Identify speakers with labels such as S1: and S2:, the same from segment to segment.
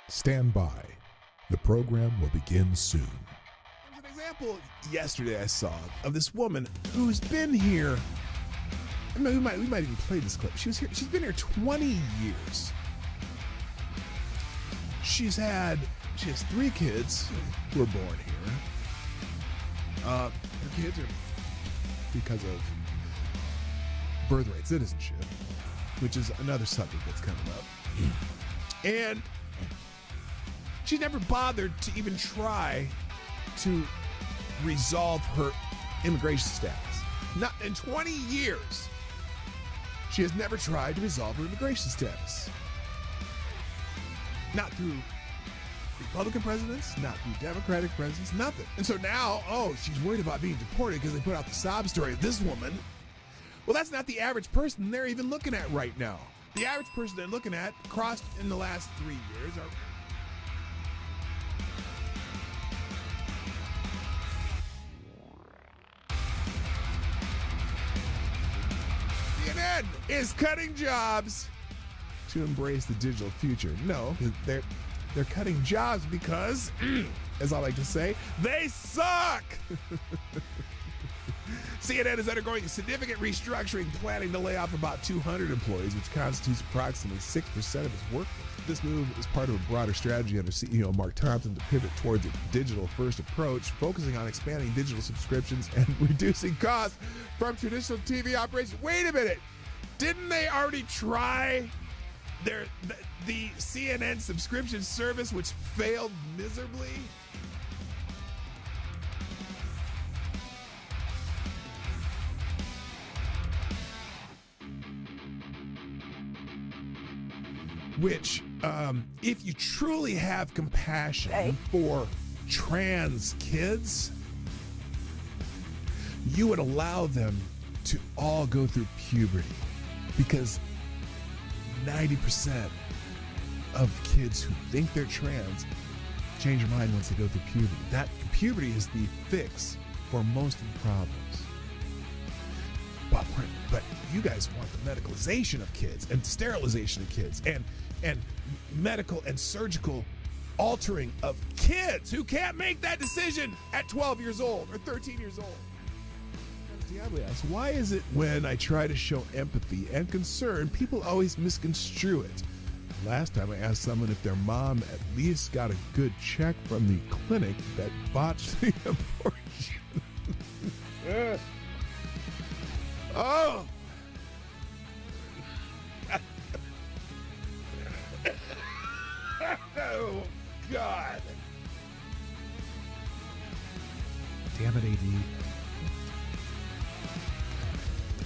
S1: Stand by. The program will begin soon.
S2: There's an example yesterday I saw of this woman who's been here. I mean, we might even play this clip. She's been here 20 years. She has 3 kids who were born here. Her kids are because of birthright citizenship, which is another subject that's coming up. And she never bothered to even try to resolve her immigration status. Not in 20 years. She has never tried to resolve her immigration status. Not through Republican presidents, not through Democratic presidents, nothing. And so now, she's worried about being deported because they put out the sob story of this woman. Well, that's not the average person they're even looking at right now. The average person they're looking at, crossed in the last 3 years, are CNN is cutting jobs to embrace the digital future. No, they're cutting jobs because, as I like to say, they suck. CNN is undergoing significant restructuring, planning to lay off about 200 employees, which constitutes approximately 6% of its workforce. This move is part of a broader strategy under CEO Mark Thompson to pivot towards a digital-first approach, focusing on expanding digital subscriptions and reducing costs from traditional TV operations. Wait a minute. Didn't they already try the CNN subscription service, which failed miserably? Which, if you truly have compassion for trans kids, you would allow them to all go through puberty, because 90% of kids who think they're trans change their mind once they go through puberty. That puberty is the fix for most of the problems. But you guys want the medicalization of kids and sterilization of kids and medical and surgical altering of kids who can't make that decision at 12 years old or 13 years old. Diablo asks, why is it when I try to show empathy and concern, people always misconstrue it? Last time I asked someone if their mom at least got a good check from the clinic that botched the abortion. Oh! Oh, God. Damn it, AD.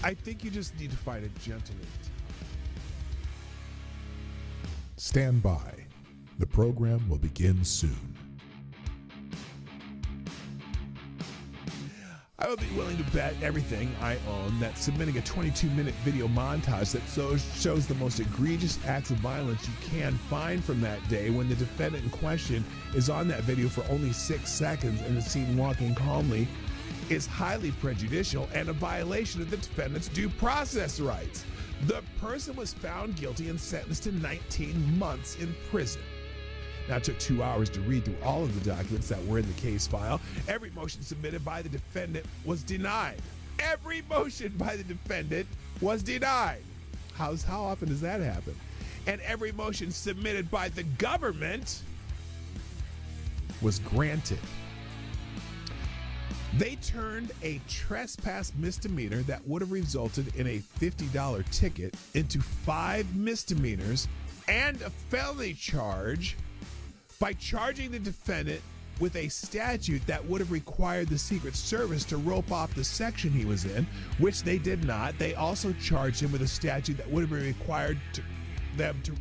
S2: I think you just need to find a gentleman.
S1: Stand by. The program will begin soon.
S2: I would be willing to bet everything I own that submitting a 22-minute video montage that shows the most egregious acts of violence you can find from that day, when the defendant in question is on that video for only 6 seconds and is seen walking calmly, is highly prejudicial and a violation of the defendant's due process rights. The person was found guilty and sentenced to 19 months in prison. Now, it took 2 hours to read through all of the documents that were in the case file. Every motion submitted by the defendant was denied. Every motion by the defendant was denied. How often does that happen? And every motion submitted by the government was granted. They turned a trespass misdemeanor that would have resulted in a $50 ticket into 5 misdemeanors and a felony charge by charging the defendant with a statute that would have required the Secret Service to rope off the section he was in, which they did not. They also charged him with a statute that would have been required them to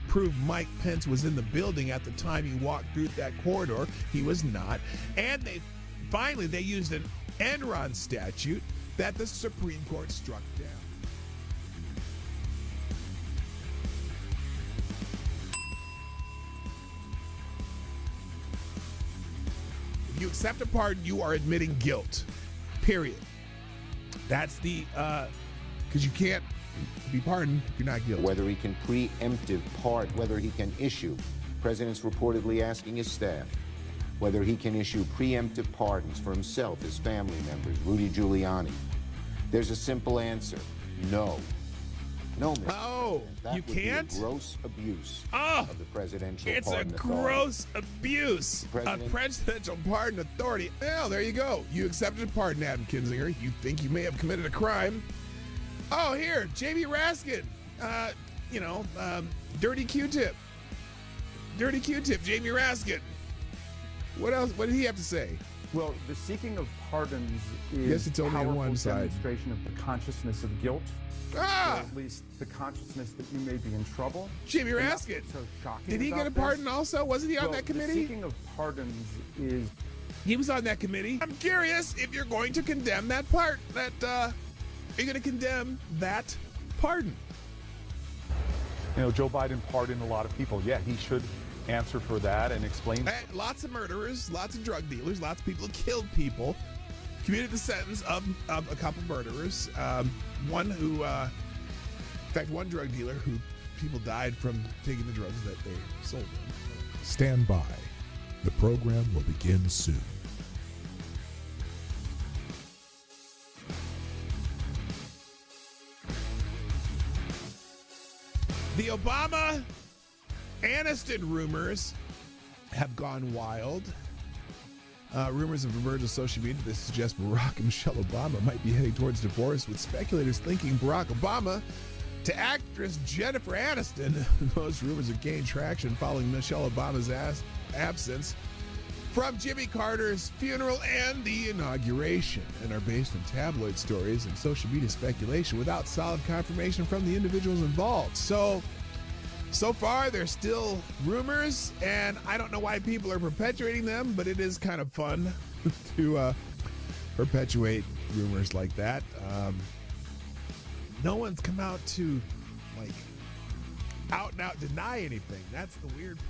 S2: prove Mike Pence was in the building at the time he walked through that corridor. He was not. And they used an Enron statute that the Supreme Court struck down. You accept a pardon, you are admitting guilt. Period. That's the, because you can't be pardoned if you're not guilty.
S3: Whether he can preemptive pardon, whether he can issue President's reportedly asking his staff whether he can issue preemptive pardons for himself, his family members, Rudy Giuliani. There's a simple answer: no. No, Mr.
S2: Oh,
S3: President. That
S2: you
S3: would be a
S2: can't?
S3: gross abuse
S2: Oh,
S3: of the presidential
S2: it's a
S3: pardon authority.
S2: gross abuse
S3: President-
S2: of presidential pardon authority. Well, there you go. You accepted a pardon, Adam Kinzinger. You think you may have committed a crime. Oh, here, Jamie Raskin. Dirty Q-tip. Dirty Q-tip, Jamie Raskin. What else? What did he have to say?
S4: Well, the seeking of pardons is
S2: Yes, it's only on
S4: powerful
S2: one side.
S4: demonstration of the consciousness of guilt, or
S2: Ah,
S4: at least the consciousness that you may be in trouble.
S2: Jamie
S4: And that's
S2: Raskin.
S4: what's so shocking
S2: Did he get a
S4: about this.
S2: pardon also? Wasn't he on
S4: Well,
S2: that
S4: the
S2: committee?
S4: seeking of pardons is
S2: He was on that committee. I'm curious if you're going to condemn that part. Are you going to condemn that pardon?
S5: Joe Biden pardoned a lot of people. Yeah, he should answer for that and explain.
S2: Lots of murderers, lots of drug dealers, lots of people who killed people, commuted the sentence of a couple murderers. One drug dealer who people died from taking the drugs that they sold them.
S1: Stand by. The program will begin soon.
S2: The Obama Aniston rumors have gone wild. Rumors have emerged on social media that suggest Barack and Michelle Obama might be heading towards divorce, with speculators thinking Barack Obama to actress Jennifer Aniston. Those rumors have gained traction following Michelle Obama's absence from Jimmy Carter's funeral and the inauguration, and are based on tabloid stories and social media speculation without solid confirmation from the individuals involved. So far, they're still rumors, and I don't know why people are perpetuating them, but it is kind of fun to perpetuate rumors like that. No one's come out to, out and out deny anything. That's the weird part.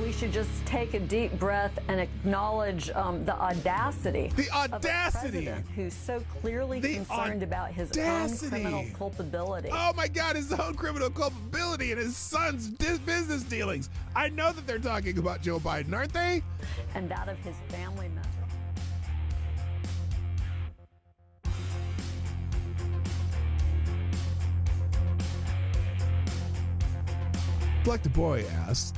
S6: We should just take a deep breath and acknowledge the audacity.
S2: The
S6: Of a
S2: audacity!
S6: president who's so clearly
S2: The
S6: concerned about his own
S2: audacity!
S6: criminal culpability.
S2: Oh my God, his own criminal culpability and his son's business dealings. I know that they're talking about Joe Biden, aren't they?
S6: And that of his family members.
S2: Black the Boy asks,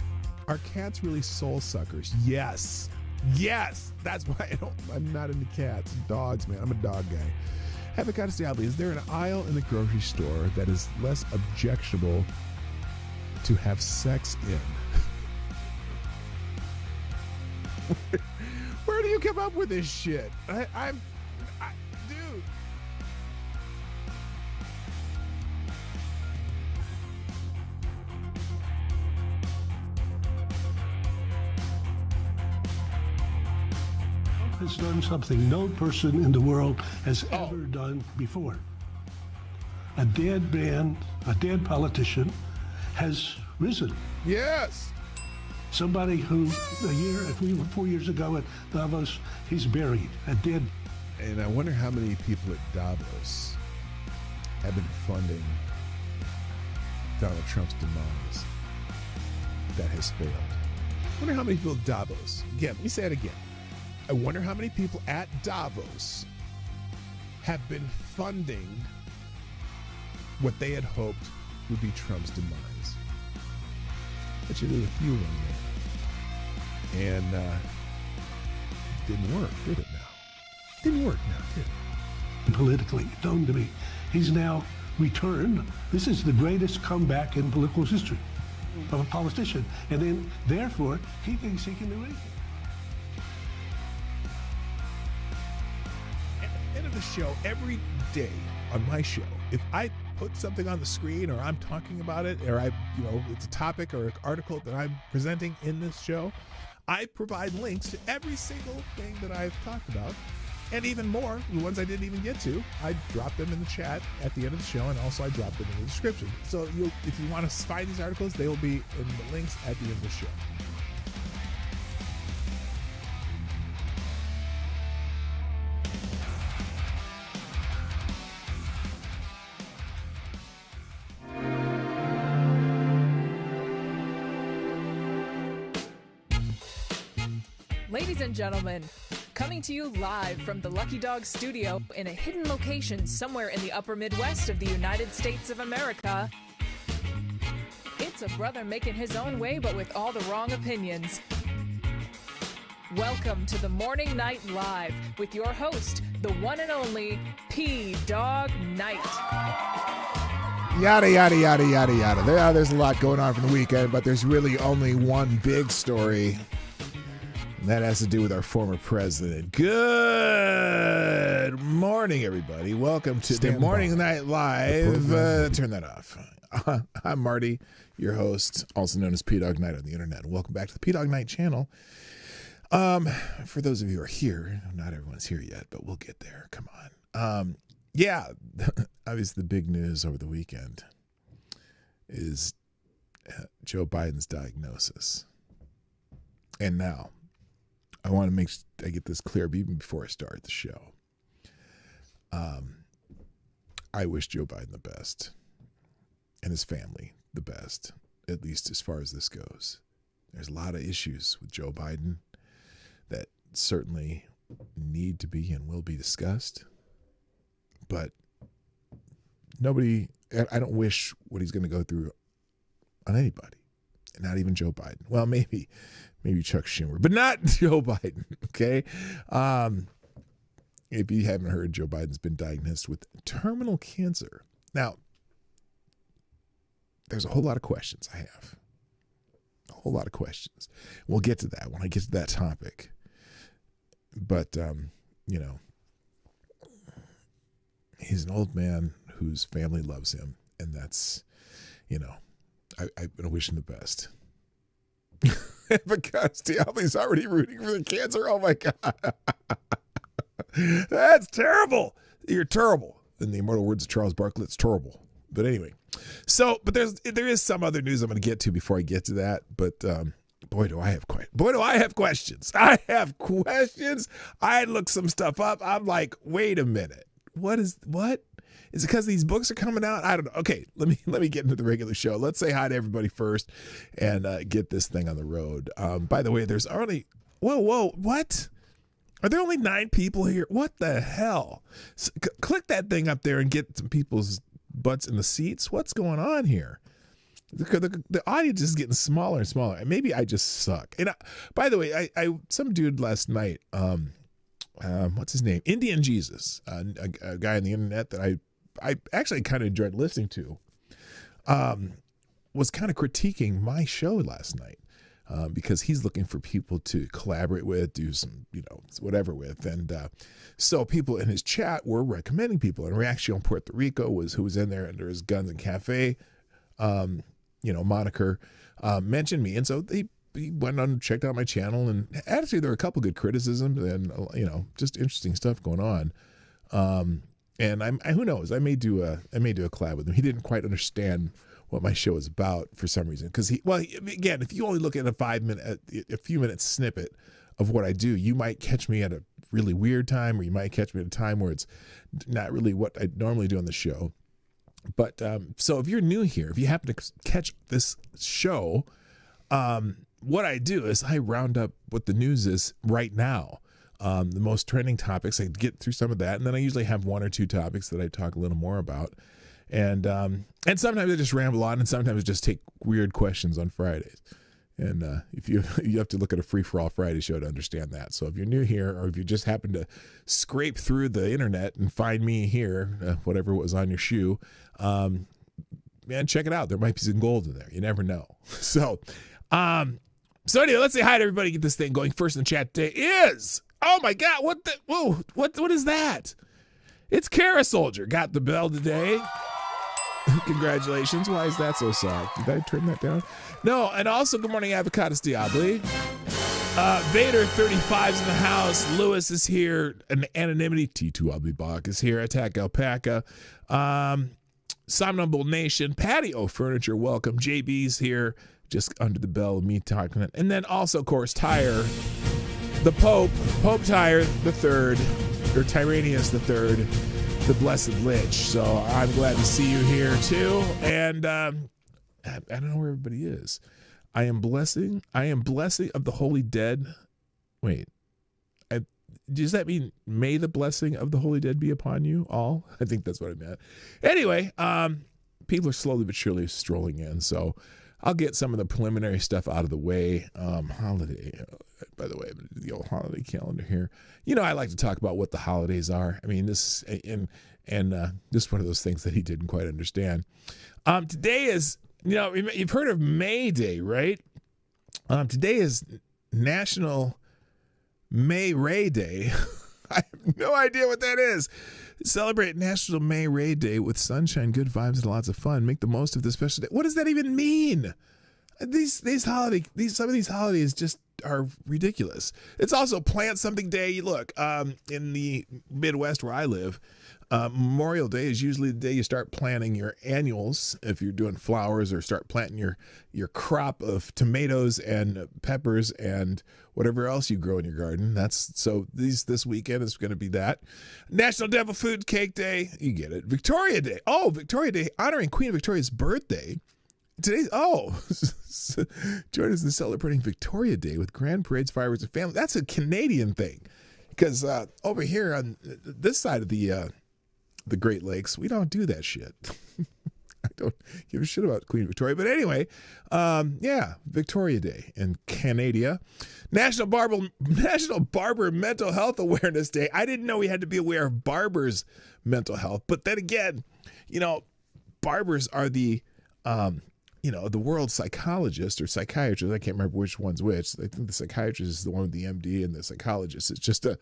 S2: are cats really soul suckers? Yes. Yes. That's why I'm not into cats. Dogs, man. I'm a dog guy. Avocado Sally, is there an aisle in the grocery store that is less objectionable to have sex in? Where do you come up with this shit? Dude.
S7: Has done something no person in the world has ever done before. A dead man, a dead politician has risen.
S2: Yes.
S7: Somebody who 4 years ago at Davos, he's buried, a dead.
S2: And I wonder how many people at Davos have been funding Donald Trump's demise that has failed. I wonder how many people at Davos, again, let me say it again. I wonder how many people at Davos have been funding what they had hoped would be Trump's demise. Bet you there's a few of them there. And it didn't work, did it now? Didn't work now, did it?
S7: Politically known to me. He's now returned. This is the greatest comeback in political history of a politician. And then, therefore, he thinks he can do anything.
S2: At the end of the show, every day on my show, if I put something on the screen or I'm talking about it, or it's a topic or an article that I'm presenting in this show, I provide links to every single thing that I've talked about, and even more, the ones I didn't even get to. I drop them in the chat at the end of the show, and also I drop them in the description. So if you want to find these articles, they will be in the links at the end of the show.
S8: Ladies and gentlemen, coming to you live from the Lucky Dog studio in a hidden location somewhere in the upper Midwest of the United States of America, it's a brother making his own way but with all the wrong opinions. Welcome to the Morning Night Live with your host, the one and only PDawgKnight.
S2: Yada, yada, yada, yada, yada. There's a lot going on from the weekend, but there's really only one big story. And that has to do with our former president. Good morning, everybody. Welcome to the Morning Night Live. Turn that off. I'm Marty, your host, also known as PDawgKnight on the internet. Welcome back to the PDawgKnight Channel. For those of you who are here, not everyone's here yet, but we'll get there. Come on. Yeah, obviously the big news over the weekend is Joe Biden's diagnosis. And now, I want to make sure I get this clear even before I start the show. I wish Joe Biden the best and his family the best, at least as far as this goes. There's a lot of issues with Joe Biden that certainly need to be and will be discussed. But I don't wish what he's going to go through on anybody, not even Joe Biden. Well, maybe Chuck Schumer, but not Joe Biden, okay? If you haven't heard, Joe Biden's been diagnosed with terminal cancer. Now, there's a whole lot of questions I have. A whole lot of questions. We'll get to that when I get to that topic. But, he's an old man whose family loves him, and that's, I've been wishing the best. Because Diablo's already rooting for the cancer. Oh my God. That's terrible. You're terrible. In the immortal words of Charles Barkley, it's terrible. But anyway, but there is some other news I'm going to get to before I get to that. But boy, do I have questions. I have questions. I looked some stuff up. I'm like, wait a minute. What? Is it because these books are coming out? I don't know. Okay, let me get into the regular show. Let's say hi to everybody first and get this thing on the road. By the way, there's already what? Are there only 9 people here? What the hell? Click that thing up there and get some people's butts in the seats. What's going on here? The audience is getting smaller and smaller. And maybe I just suck. And by the way, I some dude last night. What's his name? Indian Jesus, a guy on the internet that I actually kind of enjoyed listening to, was kind of critiquing my show last night because he's looking for people to collaborate with, do some, whatever with. And so people in his chat were recommending people. And Reaction Puerto Rico who was in there under his Guns and Cafe, moniker, mentioned me. And so he went on and checked out my channel, and actually there were a couple good criticisms and, just interesting stuff going on. And who knows, I may do a collab with him. He didn't quite understand what my show is about for some reason. Because again, if you only look at a few minutes snippet of what I do, you might catch me at a really weird time, or you might catch me at a time where it's not really what I normally do on the show. But so if you're new here, if you happen to catch this show, what I do is I round up what the news is right now. The most trending topics, I get through some of that, and then I usually have 1 or 2 topics that I talk a little more about. And sometimes I just ramble on, and sometimes I just take weird questions on Fridays. And if you have to look at a Free-for-All Friday show to understand that. So if you're new here, or if you just happen to scrape through the internet and find me here, whatever was on your shoe, man, check it out. There might be some gold in there. You never know. So anyway, let's say hi to everybody. Get this thing going. First in the chat today is, oh my God, what is that? It's Kara Soldier. Got the bell today. Congratulations. Why is that so soft? Did I turn that down? No, and also good morning, Avocados Diabli. Vader 35's in the house. Lewis is here. Anonymity. T2 Oblibach is here. Attack Alpaca. Somnambule Nation. Patio Furniture, welcome. JB's here. Just under the bell of me talking. And then also, of course, Tyre, the Pope Tyre the Third, or Tyranius the Third, the Blessed Lich. So I'm glad to see you here too. And I don't know where everybody is. I am blessing of the holy dead Wait. Does that mean may the blessing of the Holy Dead be upon you all? I think that's what I meant. Anyway, people are slowly but surely strolling in, so I'll get some of the preliminary stuff out of the way. Holiday, by the way, the old holiday calendar here. You know, I like to talk about what the holidays are. I mean, this and just one of those things that he didn't quite understand. Today is, you know, you've heard of May Day, right? Today is National May Ray Day. I have no idea what that is. Celebrate National May Ray Day with sunshine, good vibes, and lots of fun. Make the most of this special day. What does that even mean? Some of these holidays just are ridiculous. It's also Plant Something Day. Look, in the Midwest where I live, Memorial Day is usually the day you start planting your annuals if you're doing flowers, or start planting your crop of tomatoes and peppers and whatever else you grow in your garden. This weekend is going to be that. National Devil Food Cake Day. You get it. Victoria Day. Oh, Victoria Day, honoring Queen Victoria's birthday. Join us in celebrating Victoria Day with grand parades, fireworks, and family. That's a Canadian thing, because over here on this side of the Great Lakes, we don't do that shit. I don't give a shit about Queen Victoria. But anyway, Victoria Day in Canada. National Barber Mental Health Awareness Day. I didn't know we had to be aware of barbers' mental health. But then again, you know, barbers are the world psychologist or psychiatrist. I can't remember which one's which. I think the psychiatrist is the one with the MD, and the psychologist is just a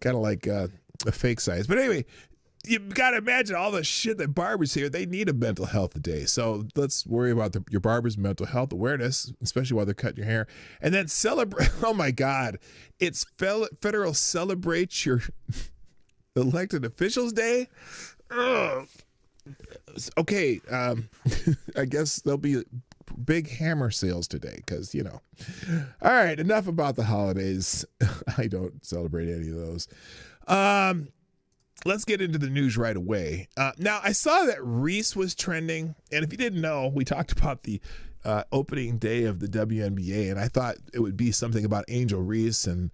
S2: kind of like a fake science. But anyway, you've got to imagine all the shit that barbers hear. They need a mental health day. So let's worry about your barber's mental health awareness, especially while they're cutting your hair. And then celebrate. Oh my God. It's Federal Celebrate Your Elected Officials Day. Ugh. Okay. I guess there'll be big hammer sales today because, you know. All right. Enough about the holidays. I don't celebrate any of those. Let's get into the news right away. Now, I saw that Reese was trending, and if you didn't know, we talked about the opening day of the WNBA, and I thought it would be something about Angel Reese, and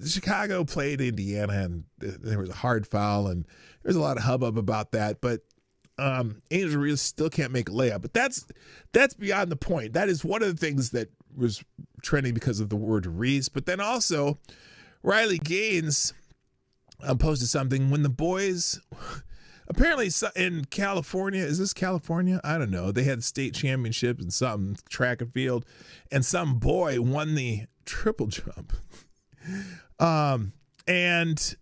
S2: Chicago played Indiana, and there was a hard foul, and there's a lot of hubbub about that, but Angel Reese still can't make a layup. But that's beyond the point. That is one of the things that was trending because of the word Reese, but then also Riley Gaines posted something when the boys, apparently in California, is this California? I don't know. They had state championships and something, track and field, and some boy won the triple jump. And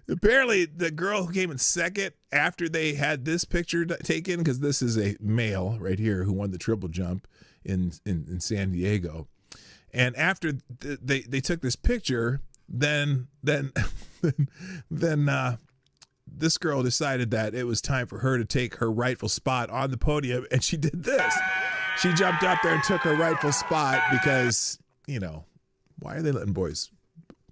S2: apparently the girl who came in second after they had this picture taken, because this is a male right here who won the triple jump in San Diego. And after they took this picture, then this girl decided that it was time for her to take her rightful spot on the podium, and she did this. She jumped up there and took her rightful spot because, you know, why are they letting boys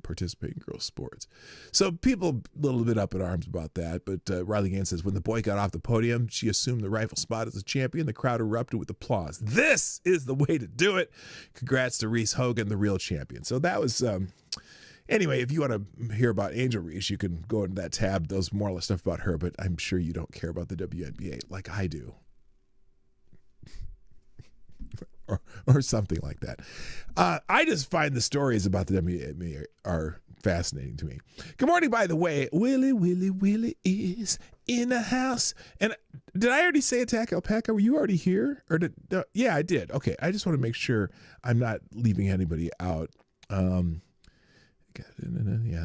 S2: participate in girls' sports? So people a little bit up in arms about that, but Riley Gaines says, when the boy got off the podium, she assumed the rightful spot as a champion. The crowd erupted with applause. This is the way to do it. Congrats to Reese Hogan, the real champion. So that was, anyway, if you want to hear about Angel Reese, you can go into that tab. There's more or less stuff about her, but I'm sure you don't care about the WNBA like I do. Or something like that. I just find the stories about the WNBA are fascinating to me. Good morning, by the way. Willie is in the house. And did I already say Attack Alpaca? Were you already here? Or yeah, I did. Okay, I just want to make sure I'm not leaving anybody out. Yeah,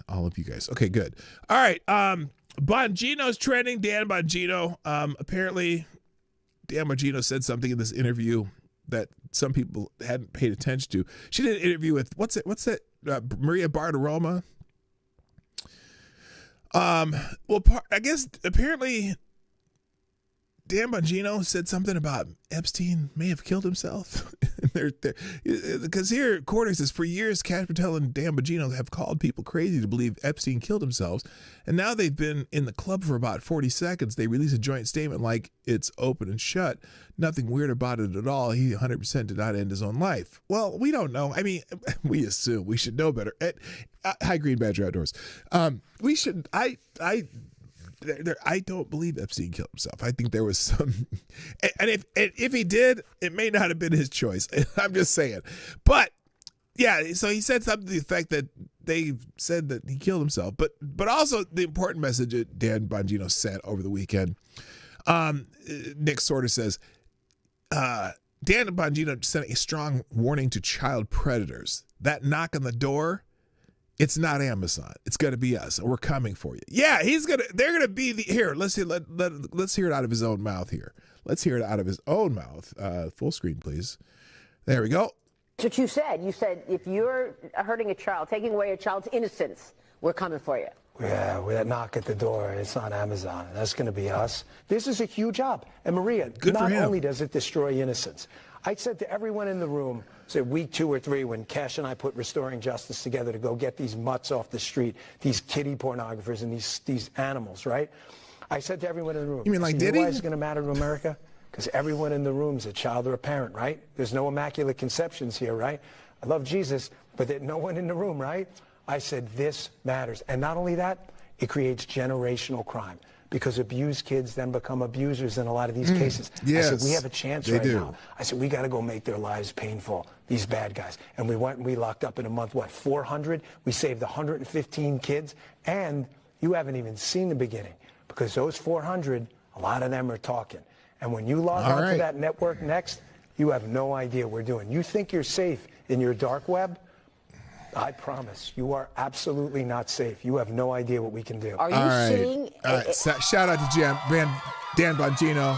S2: all of you guys. Okay, good. All right. Bongino's trending. Dan Bongino. Apparently, Dan Bongino said something in this interview that some people hadn't paid attention to. She did an interview with what's that? Maria Bartiromo. Well, I guess apparently Dan Bongino said something about Epstein may have killed himself. Because here, Corder says, for years, Cash Patel and Dan Bongino have called people crazy to believe Epstein killed himself. And now they've been in the club for about 40 seconds. They release a joint statement like it's open and shut. Nothing weird about it at all. He 100% did not end his own life. Well, we don't know. I mean, we assume. We should know better. Hi, Green Badger Outdoors. We should. I don't believe Epstein killed himself. I think there was some, and if he did, it may not have been his choice. I'm just saying. But yeah, so he said something to the effect that they said that he killed himself. But also the important message that Dan Bongino sent over the weekend. Nick sort of says, Dan Bongino sent a strong warning to child predators. That knock on the door. It's not Amazon. It's going to be us. We're coming for you. Yeah, they're going to be here. Let's hear it out of his own mouth here. Let's hear it out of his own mouth. Full screen, please. There we go.
S9: That's what you said. You said if you're hurting a child, taking away a child's innocence, we're coming for you.
S10: Yeah, with that knock at the door, it's not Amazon. That's going to be us. This is a huge job. And Maria, not only does it destroy innocence, I said to everyone in the room, say week 2 or 3, when Cash and I put Restoring Justice together to go get these mutts off the street, these kitty pornographers and these animals, right? I said to everyone in the room,
S2: you mean like
S10: Diddy?
S2: Diddy?
S10: Why it's going to matter to America? Because everyone in the room is a child or a parent, right? There's no immaculate conceptions here, right? I love Jesus, but there's no one in the room, right? I said this matters. And not only that, it creates generational crime. Because abused kids then become abusers in a lot of these cases.
S2: Yes,
S10: I said, we have a chance right now. I said, we got to go make their lives painful, these bad guys. And we went and we locked up in a month, 400? We saved 115 kids. And you haven't even seen the beginning. Because those 400, a lot of them are talking. And when you log on to that network next, you have no idea what we're doing. You think you're safe in your dark web? I promise you are absolutely not safe. You have no idea what we can do.
S9: Are you seeing?
S2: Shout out to Dan Bongino,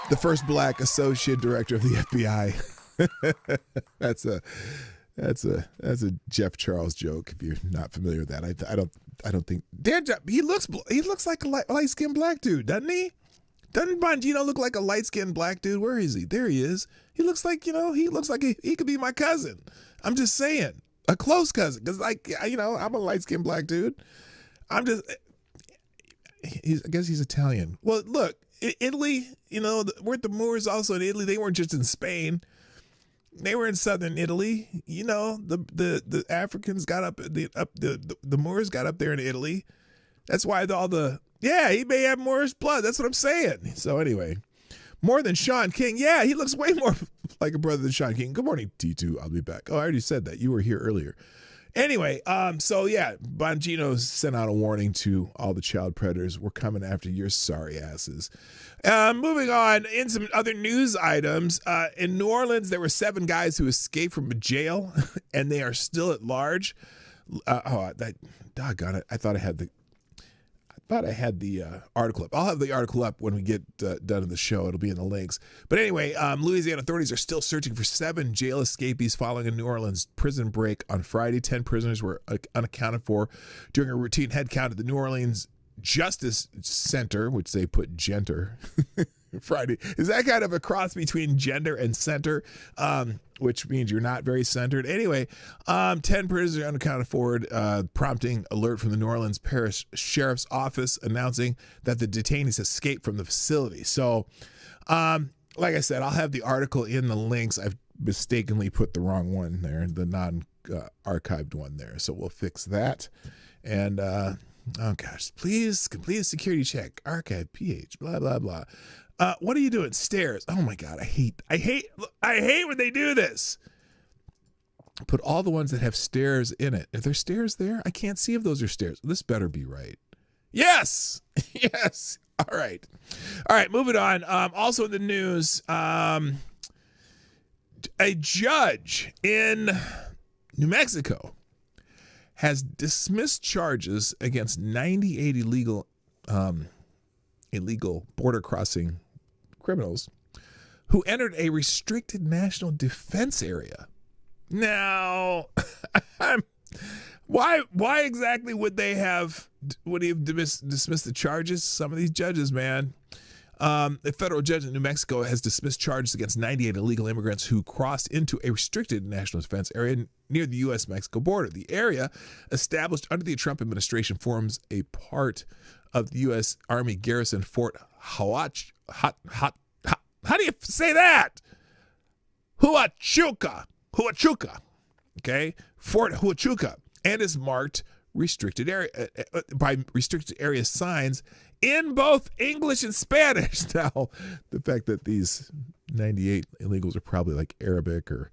S2: the first black associate director of the FBI. That's a Jeff Charles joke. If you're not familiar with that, I don't think he looks like a light skinned black dude, doesn't he? Doesn't Bongino look like a light skinned black dude? Where is he? There he is. He looks like he could be my cousin. I'm just saying. A close cousin, because I'm a light-skinned black dude. I guess he's Italian. Well, look, Italy, we're at the Moors also in Italy. They weren't just in Spain. They were in southern Italy. The Africans got up, the Moors got up there in Italy. That's why he may have Moorish blood. That's what I'm saying. So anyway, more than Sean King. Yeah, he looks way more like a brother than Sean King. Good morning, T2. I'll be back. Oh, I already said that. You were here earlier. Anyway, Bongino sent out a warning to all the child predators. We're coming after your sorry asses. Moving on, in some other news items, in New Orleans, there were 7 guys who escaped from a jail, and they are still at large. Doggone it. I thought I had the article up. I'll have the article up when we get done in the show. It'll be in the links. But anyway, Louisiana authorities are still searching for 7 jail escapees following a New Orleans prison break on Friday. 10 prisoners were unaccounted for during a routine head count at the New Orleans Justice Center, which they put gender. Friday. Is that kind of a cross between gender and center, which means you're not very centered? Anyway, 10 prisoners unaccounted for, prompting alert from the New Orleans Parish Sheriff's Office announcing that the detainees escaped from the facility. So, like I said, I'll have the article in the links. I've mistakenly put the wrong one there, the non-archived one there. So we'll fix that. And, oh gosh, please complete a security check. Archive, PH, blah, blah, blah. What are you doing? Stairs. Oh my God. I hate when they do this. Put all the ones that have stairs in it. If there's stairs there, I can't see if those are stairs. This better be right. Yes. Yes. All right. Moving on. Also in the news, a judge in New Mexico has dismissed charges against 98 illegal border crossing criminals who entered a restricted national defense area. Now, why exactly would he have dismissed the charges? Some of these judges, man. A federal judge in New Mexico has dismissed charges against 98 illegal immigrants who crossed into a restricted national defense area near the U.S.-Mexico border. The area, established under the Trump administration, forms a part of the U.S. Army garrison Fort how do you say that? Huachuca. Okay, Fort Huachuca, and is marked restricted area by restricted area signs in both English and Spanish. Now, the fact that these 98 illegals are probably like Arabic or,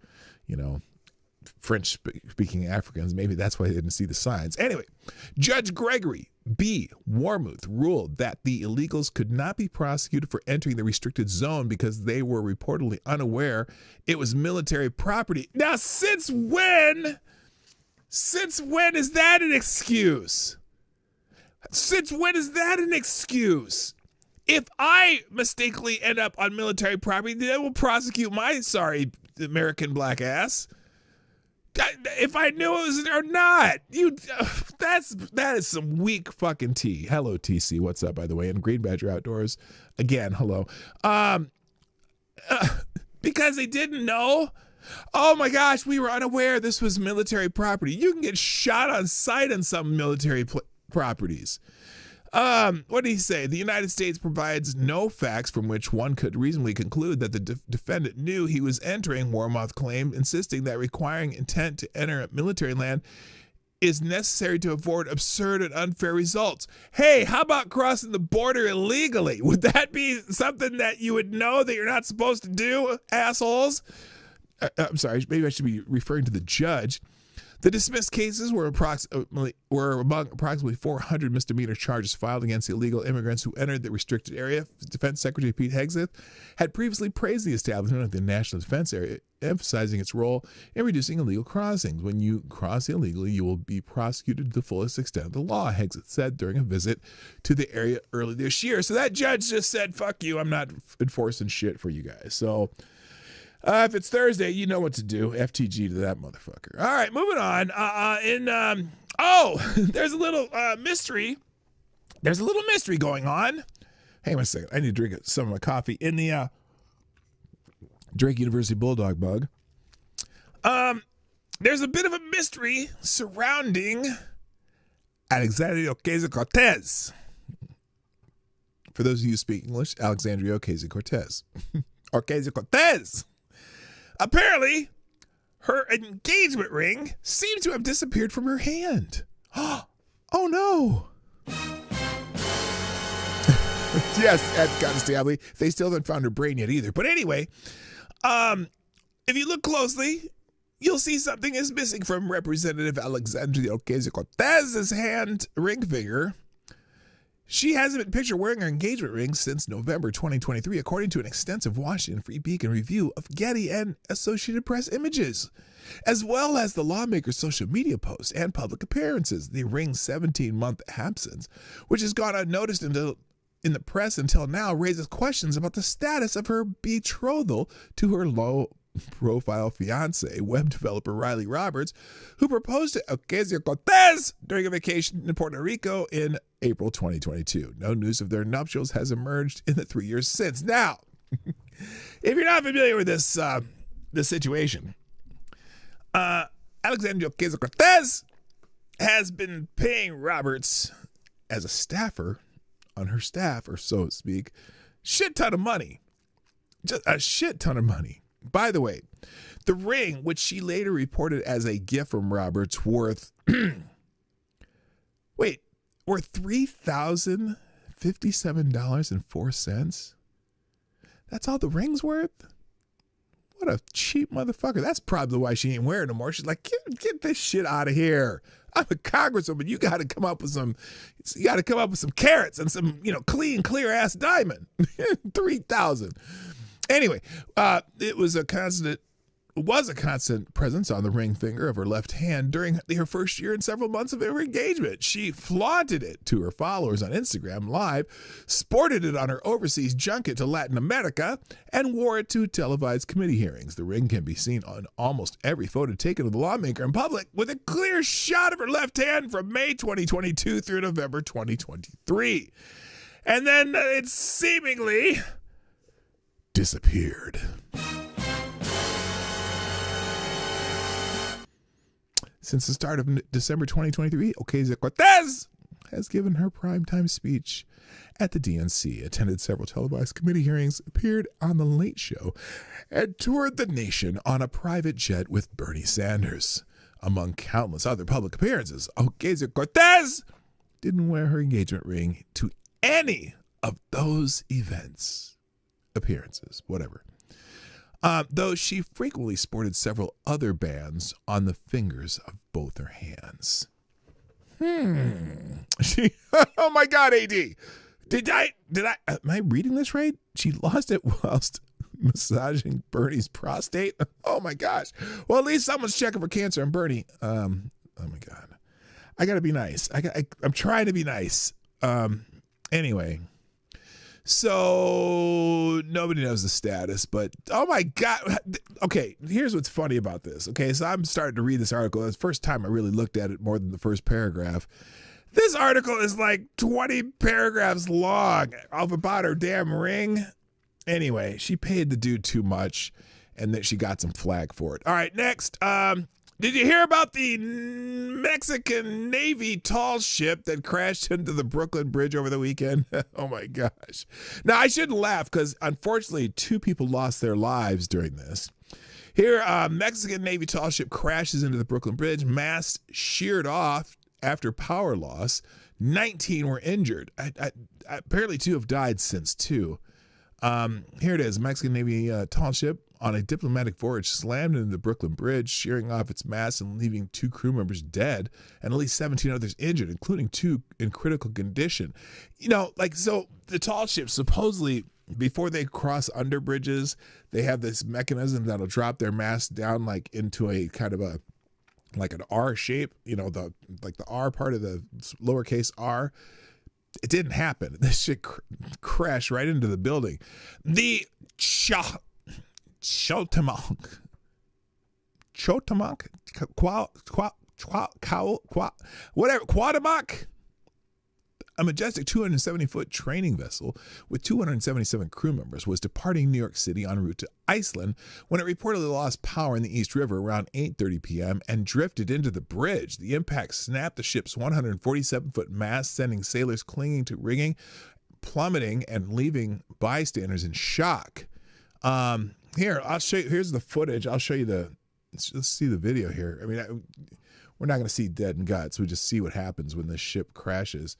S2: French-speaking Africans, maybe that's why they didn't see the signs. Anyway, Judge Gregory B. Warmuth ruled that the illegals could not be prosecuted for entering the restricted zone because they were reportedly unaware it was military property. Now, since when is that an excuse? Since when is that an excuse? If I mistakenly end up on military property, they will prosecute my sorry American black ass. If I knew it was or not, that is some weak fucking tea. Hello, TC. What's up, by the way? And Green Badger Outdoors again. Hello. Because they didn't know. Oh my gosh, we were unaware this was military property. You can get shot on sight on some military properties. What did he say? The United States provides no facts from which one could reasonably conclude that the defendant knew he was entering, Warmuth claimed, insisting that requiring intent to enter military land is necessary to avoid absurd and unfair results. Hey, how about crossing the border illegally? Would that be something that you would know that you're not supposed to do, assholes? I'm sorry, maybe I should be referring to the judge. The dismissed cases were among approximately 400 misdemeanor charges filed against illegal immigrants who entered the restricted area. Defense Secretary Pete Hegseth had previously praised the establishment of the National Defense Area, emphasizing its role in reducing illegal crossings. When you cross illegally, you will be prosecuted to the fullest extent of the law, Hegseth said during a visit to the area early this year. So that judge just said, fuck you, I'm not enforcing shit for you guys. So if it's Thursday, you know what to do. FTG to that motherfucker. All right, moving on. There's a little mystery. There's a little mystery going on. Hang on a second. I need to drink some of my coffee in the Drake University Bulldog mug. There's a bit of a mystery surrounding Alexandria Ocasio-Cortez. For those of you who speak English, Alexandria Ocasio-Cortez. Ocasio-Cortez. Apparently, her engagement ring seems to have disappeared from her hand. Oh no. Yes, that's got to stay. They still haven't found her brain yet either. But anyway, if you look closely, you'll see something is missing from Representative Alexandria Ocasio-Cortez's hand ring finger. She hasn't been pictured wearing her engagement ring since November 2023, according to an extensive Washington Free Beacon review of Getty and Associated Press images, as well as the lawmaker's social media posts and public appearances. The ring's 17-month absence, which has gone unnoticed in the press until now, raises questions about the status of her betrothal to her low-profile fiancé, web developer Riley Roberts, who proposed to Ocasio-Cortez during a vacation in Puerto Rico in April 2022. No news of their nuptials has emerged in the 3 years since. Now, if you're not familiar with this situation, Alexandria Ocasio-Cortez has been paying Roberts as a staffer on her staff, or so to speak, shit ton of money. Just a shit ton of money. By the way, the ring, which she later reported as a gift from Roberts, worth $3,057.04. That's all the ring's worth? What a cheap motherfucker. That's probably why she ain't wearing it no more. She's like, get this shit out of here. I'm a congresswoman. You got to come up with some carrots and some, clear ass diamond. 3,000. Anyway, it was a constant presence on the ring finger of her left hand during her first year and several months of her engagement. She flaunted it to her followers on Instagram Live, sported it on her overseas junket to Latin America, and wore it to televised committee hearings. The ring can be seen on almost every photo taken of the lawmaker in public, with a clear shot of her left hand from May 2022 through November 2023. And then it seemingly disappeared. Since the start of December 2023, Ocasio-Cortez has given her primetime speech at the DNC, attended several televised committee hearings, appeared on The Late Show, and toured the nation on a private jet with Bernie Sanders. Among countless other public appearances, Ocasio-Cortez didn't wear her engagement ring to any of those appearances, whatever. Though she frequently sported several other bands on the fingers of both her hands. Oh my God, AD. Am I reading this right? She lost it whilst massaging Bernie's prostate. Oh my gosh. Well, at least someone's checking for cancer on Bernie. Oh my God. I gotta be nice. I'm trying to be nice. Anyway. So nobody knows the status, but oh my God. Okay, here's what's funny about this. Okay, so I'm starting to read this article. It's the first time I really looked at it more than the first paragraph. This article is like 20 paragraphs long about her damn ring. Anyway, she paid the dude too much, and that she got some flack for it. All right, next. Did you hear about the Mexican Navy tall ship that crashed into the Brooklyn Bridge over the weekend? Oh my gosh. Now, I shouldn't laugh because unfortunately 2 people lost their lives during this. Here, Mexican Navy tall ship crashes into the Brooklyn Bridge. Mast sheared off after power loss. 19 were injured. Apparently 2 have died since too. Here it is. Mexican Navy tall ship on a diplomatic voyage slammed into the Brooklyn Bridge, shearing off its mast and leaving 2 crew members dead and at least 17 others injured, including 2 in critical condition. You know, like, so the tall ship supposedly, before they cross under bridges, they have this mechanism that'll drop their mast down like into a kind of a, like an R shape, you know, the R part of the lowercase r. It didn't happen. This shit crashed right into the building. The Chotamonk, Quadamoc, a majestic 270-foot training vessel with 277 crew members, was departing New York City en route to Iceland when it reportedly lost power in the East River around 8:30 p.m. and drifted into the bridge. The impact snapped the ship's 147-foot mast, sending sailors clinging to rigging, plummeting, and leaving bystanders in shock. Here, I'll show you. Here's the footage. I'll show you let's see the video here. I mean, we're not going to see dead and guts. We just see what happens when this ship crashes.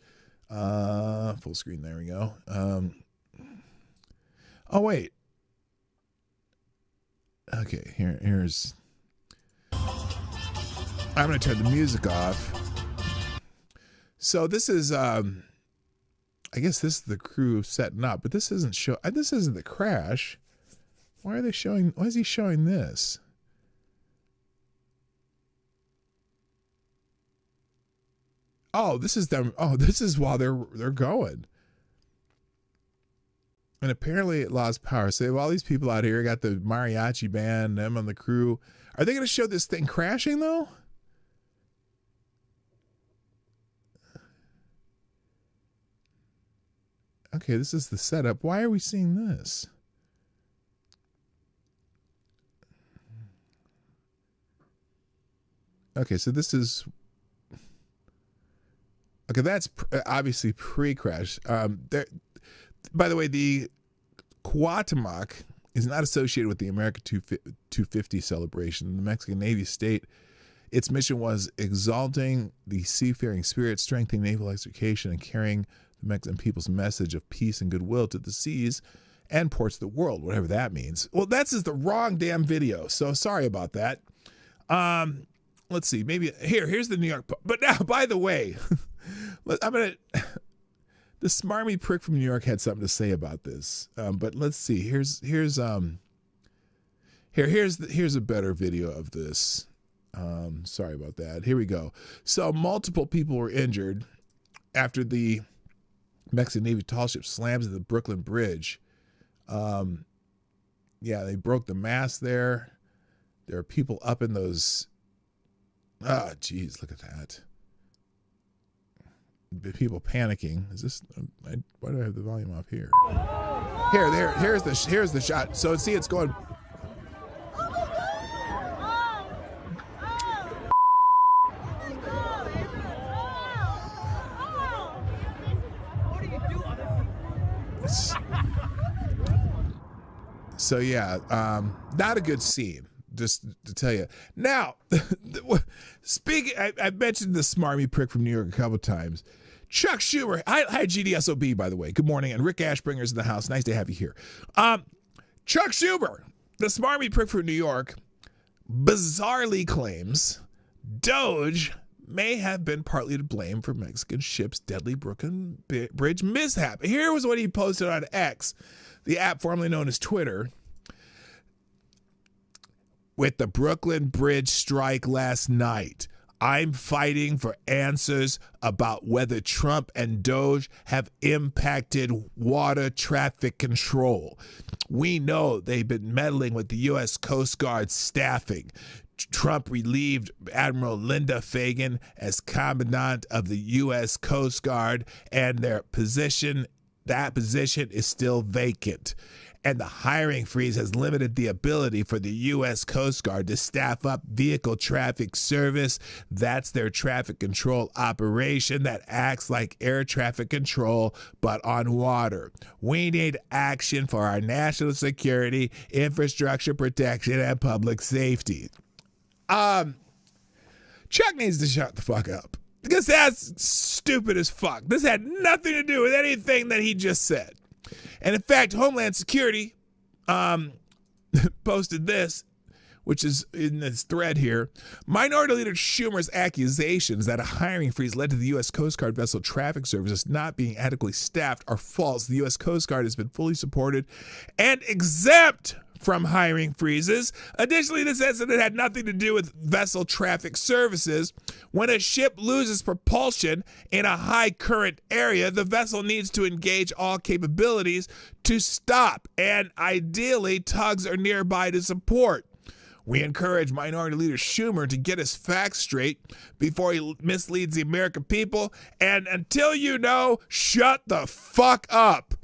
S2: Full screen. There we go. Oh, wait. Okay, here's. I'm going to turn the music off. So this is, I guess this is the crew setting up, but this isn't the crash. Why is he showing this? Oh, this is them. Oh, this is while they're going. And apparently it lost power. So they have all these people out here, got the mariachi band, them on the crew. Are they going to show this thing crashing though? Okay, this is the setup. Why are we seeing this? Okay, so this is... Okay, that's obviously pre-crash. By the way, the Cuauhtémoc is not associated with the America 250 celebration. The Mexican Navy state its mission was exalting the seafaring spirit, strengthening naval execution, and carrying the Mexican people's message of peace and goodwill to the seas and ports of the world, whatever that means. Well, that's just the wrong damn video, so sorry about that. Let's see, maybe here's the New York Post. But now, by the way, the smarmy prick from New York had something to say about this. But let's see. Here's a better video of this. Sorry about that. Here we go. So multiple people were injured after the Mexican Navy tall ship slams into the Brooklyn Bridge. Yeah, they broke the mast there. There are people up in those. Ah, geez, look at that. people panicking. Is this? Why do I have the volume off here? Here's the shot. So see, it's going. So yeah, not a good scene, just to tell you. Now, speaking, I mentioned the smarmy prick from New York a couple times. Chuck Schumer, hi GDSOB, by the way. Good morning, and Rick Ashbringer's in the house. Nice to have you here. Chuck Schumer, the smarmy prick from New York, bizarrely claims Doge may have been partly to blame for Mexican ship's deadly Brooklyn Bridge mishap. Here was what he posted on X, the app formerly known as Twitter. With the Brooklyn Bridge strike last night, I'm fighting for answers about whether Trump and Doge have impacted water traffic control. We know they've been meddling with the U.S. Coast Guard staffing. Trump relieved Admiral Linda Fagan as commandant of the U.S. Coast Guard, and that position is still vacant. And the hiring freeze has limited the ability for the U.S. Coast Guard to staff up vehicle traffic service. That's their traffic control operation that acts like air traffic control, but on water. We need action for our national security, infrastructure protection, and public safety. Chuck needs to shut the fuck up, because that's stupid as fuck. This had nothing to do with anything that he just said. And in fact, Homeland Security posted this, which is in this thread here. Minority Leader Schumer's accusations that a hiring freeze led to the U.S. Coast Guard vessel traffic services not being adequately staffed are false. The U.S. Coast Guard has been fully supported and exempt from hiring freezes. Additionally, this says that it had nothing to do with vessel traffic services. When a ship loses propulsion in a high current area, the vessel needs to engage all capabilities to stop, and ideally tugs are nearby to support. We encourage Minority Leader Schumer to get his facts straight before he misleads the American people, and until you know, shut the fuck up.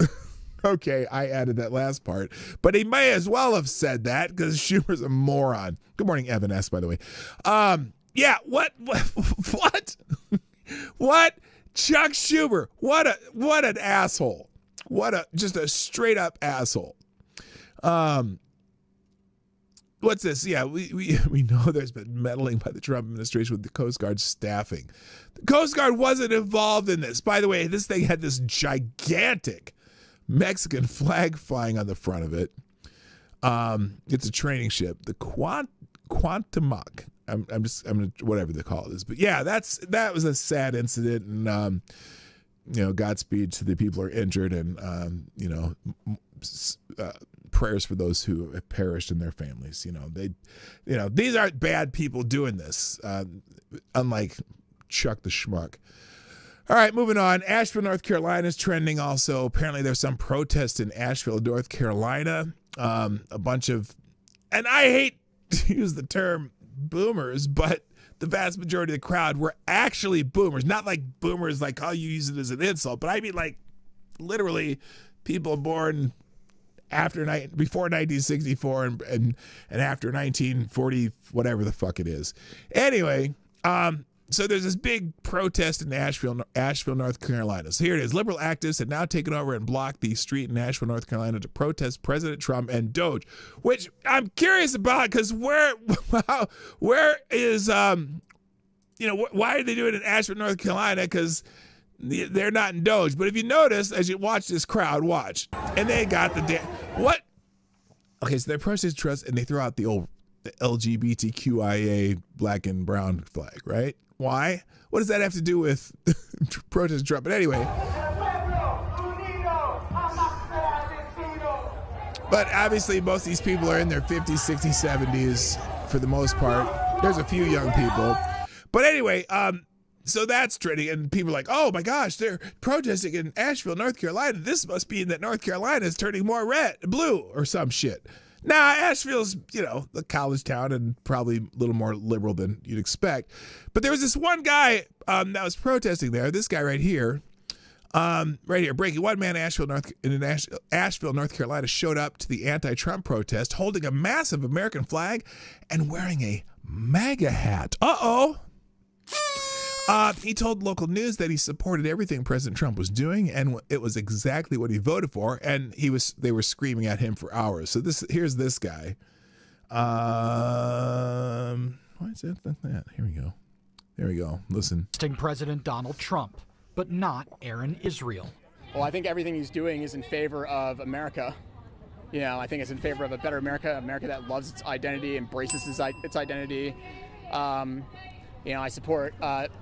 S2: Okay, I added that last part, but he may as well have said that because Schumer's a moron. Good morning, Evan S., by the way. Yeah, what? What? Chuck Schumer, what an asshole. Just a straight up asshole. What's this? Yeah, we know there's been meddling by the Trump administration with the Coast Guard staffing. The Coast Guard wasn't involved in this. By the way, this thing had this gigantic Mexican flag flying on the front of it. It's a training ship, the Quantamoc. I'm gonna whatever they call this, but yeah, that was a sad incident, and Godspeed to the people who are injured, and prayers for those who have perished and their families. These aren't bad people doing this, unlike Chuck the Schmuck. All right, moving on. Asheville, North Carolina is trending also. Apparently there's some protest in Asheville, North Carolina. A bunch of, and I hate to use the term boomers, but the vast majority of the crowd were actually boomers. Not like boomers like how you use it as an insult, but I mean like literally people born before 1964 and after 1940, whatever the fuck it is. Anyway, so there's this big protest in Asheville, North Carolina. So here it is. Liberal activists have now taken over and blocked the street in Asheville, North Carolina to protest President Trump and Doge, which I'm curious about because where is, why are they doing it in Asheville, North Carolina? Because they're not in Doge. But if you notice, as you watch this crowd, and they got what? Okay, so they're protesting trust and they throw out the LGBTQIA black and brown flag, right? Why? What does that have to do with protest Trump? But anyway. But obviously most of these people are in their 50s, 60s, 70s for the most part. There's a few young people. But anyway, so that's trending, and people are like, oh my gosh, they're protesting in Asheville, North Carolina. This must mean that North Carolina is turning more blue or some shit. Now, Asheville's, a college town and probably a little more liberal than you'd expect. But there was this one guy that was protesting there. This guy right here. Breaking. One man in Asheville, North Carolina, showed up to the anti-Trump protest holding a massive American flag and wearing a MAGA hat. He told local news that he supported everything President Trump was doing, and it was exactly what he voted for. And they were screaming at him for hours. So here's this guy. Why is it like that? Here we go. Listen.
S11: President Donald Trump, but not Aaron Israel.
S12: Well, I think everything he's doing is in favor of America. I think it's in favor of a better America, America that loves its identity, embraces its identity. I support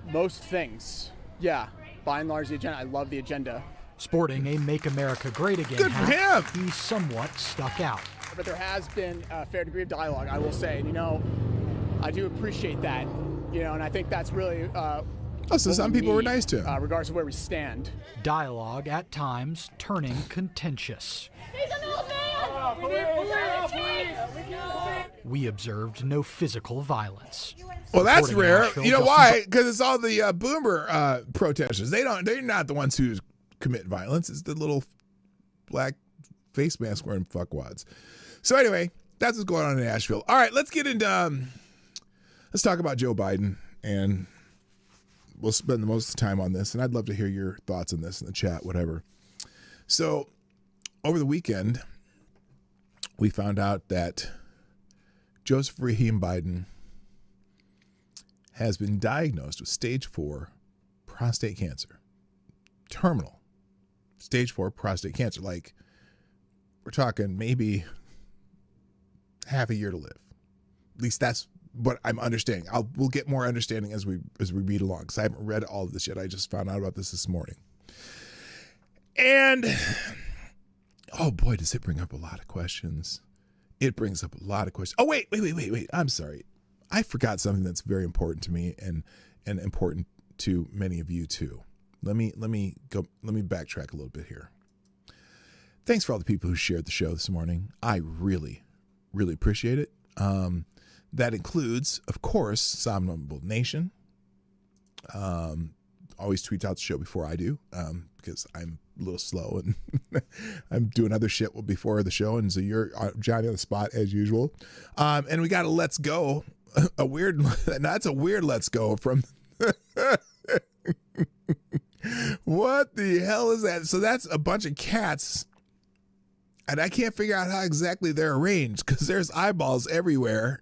S12: most things. Yeah, by and large, the agenda. I love the agenda.
S11: Sporting a Make America Great Again
S2: Good for him.
S11: He somewhat stuck out.
S12: But there has been a fair degree of dialogue, I will say. I do appreciate that. And I think that's really...
S2: so some people were nice to him.
S12: Regardless of where we stand.
S11: Dialogue at times turning contentious.
S13: He's an old man!
S11: We observed no physical violence.
S2: Well, that's rare. You know why? Because it's all the boomer protesters. They're not the ones who commit violence. It's the little black face mask wearing fuckwads. So anyway, that's what's going on in Asheville. All right, let's get into let's talk about Joe Biden, and we'll spend the most of the time on this. And I'd love to hear your thoughts on this in the chat, whatever. So over the weekend, we found out that Joseph Rahim Biden has been diagnosed with stage 4 prostate cancer. Terminal. Stage 4 prostate cancer. Like, we're talking maybe half a year to live. At least that's what I'm understanding. We'll get more understanding as we read along, because I haven't read all of this yet. I just found out about this morning. And, oh boy, does it bring up a lot of questions. It brings up a lot of questions. Oh, wait. I'm sorry. I forgot something that's very important to me and important to many of you too. Let me backtrack a little bit here. Thanks for all the people who shared the show this morning. I really, really appreciate it. That includes, of course, Somnambul Nation. Always tweets out the show before I do, because I'm a little slow and I'm doing other shit before the show, and so you're Johnny on the spot as usual. And we got a Let's Go. That's a weird let's go from what the hell is that? So that's a bunch of cats, and I can't figure out how exactly they're arranged, because there's eyeballs everywhere.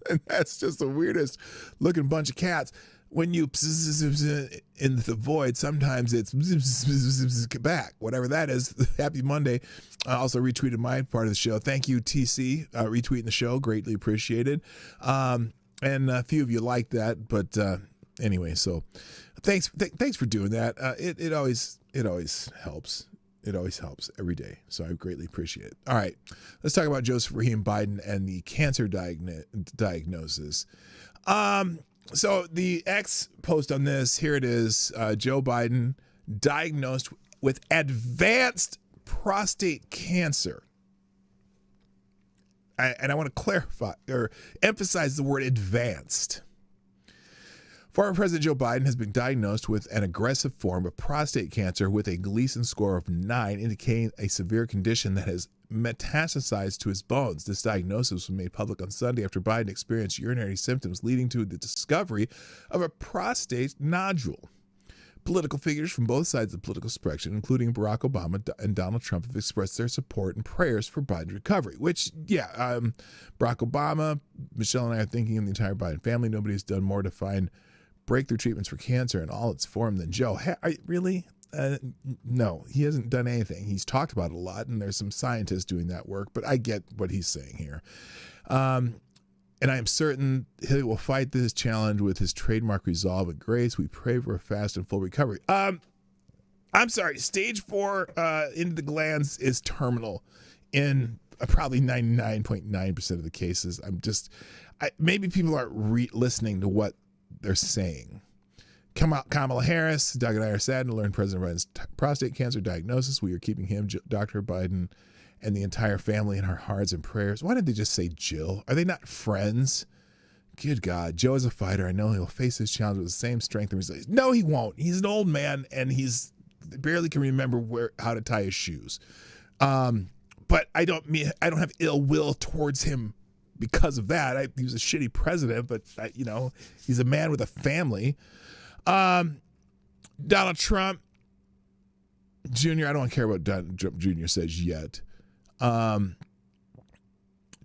S2: And that's just the weirdest looking bunch of cats. When you in the void, sometimes it's back, whatever that is. Happy Monday. I also retweeted my part of the show. Thank you, TC, retweeting the show. Greatly appreciated. And a few of you like that, but anyway, so thanks for doing that. It always helps. It always helps every day. So I greatly appreciate it. All right, let's talk about Joseph Rahim Biden and the cancer diagnosis. So the X post on this, here it is. Joe Biden diagnosed with advanced prostate cancer. And I want to clarify or emphasize the word advanced. Former President Joe Biden has been diagnosed with an aggressive form of prostate cancer with a Gleason score of 9, indicating a severe condition that has metastasized to his bones. This diagnosis was made public on Sunday after Biden experienced urinary symptoms leading to the discovery of a prostate nodule. Political figures from both sides of the political spectrum, including Barack Obama and Donald Trump, have expressed their support and prayers for Biden's recovery, which, Barack Obama, Michelle and I are thinking in the entire Biden family, nobody has done more to find breakthrough treatments for cancer in all its form than Joe. Really? No, he hasn't done anything. He's talked about it a lot, and there's some scientists doing that work, but I get what he's saying here. And I am certain he will fight this challenge with his trademark resolve and grace. We pray for a fast and full recovery. I'm sorry, stage 4 into the glands is terminal in probably 99.9% of the cases. Maybe people aren't listening to what they're saying. Kamala Harris, Doug and I are saddened to learn President Biden's prostate cancer diagnosis. We are keeping him, Dr. Biden, and the entire family in our hearts and prayers. Why didn't they just say Jill? Are they not friends? Good God. Joe is a fighter. I know he'll face this challenge with the same strength and resilience. No, he won't. He's an old man, and he's barely can remember how to tie his shoes. But I don't have ill will towards him because of that. He was a shitty president, but he's a man with a family. Donald Trump Jr., I don't care what Donald Trump Jr. says yet.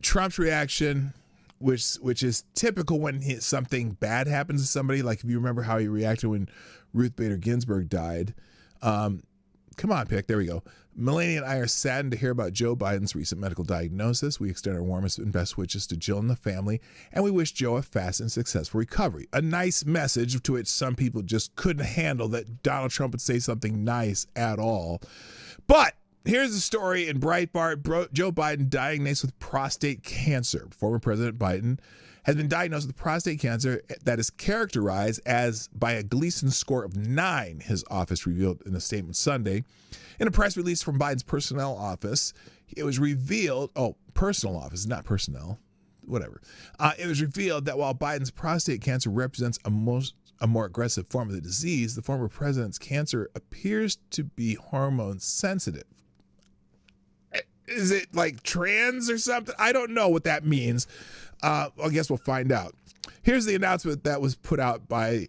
S2: Trump's reaction, which is typical when something bad happens to somebody, like if you remember how he reacted when Ruth Bader Ginsburg died. Come on, Pick. There we go. Melania and I are saddened to hear about Joe Biden's recent medical diagnosis. We extend our warmest and best wishes to Jill and the family, and we wish Joe a fast and successful recovery. A nice message to which some people just couldn't handle that Donald Trump would say something nice at all. But here's the story in Breitbart. Joe Biden diagnosed with prostate cancer. Former President Biden has been diagnosed with prostate cancer that is characterized as by a Gleason score of 9, his office revealed in a statement Sunday. In a press release from Biden's personnel office, it was revealed, personal office, not personnel, whatever. It was revealed that while Biden's prostate cancer represents a more aggressive form of the disease, the former president's cancer appears to be hormone sensitive. Is it like trans or something? I don't know what that means. I guess we'll find out. Here's the announcement that was put out by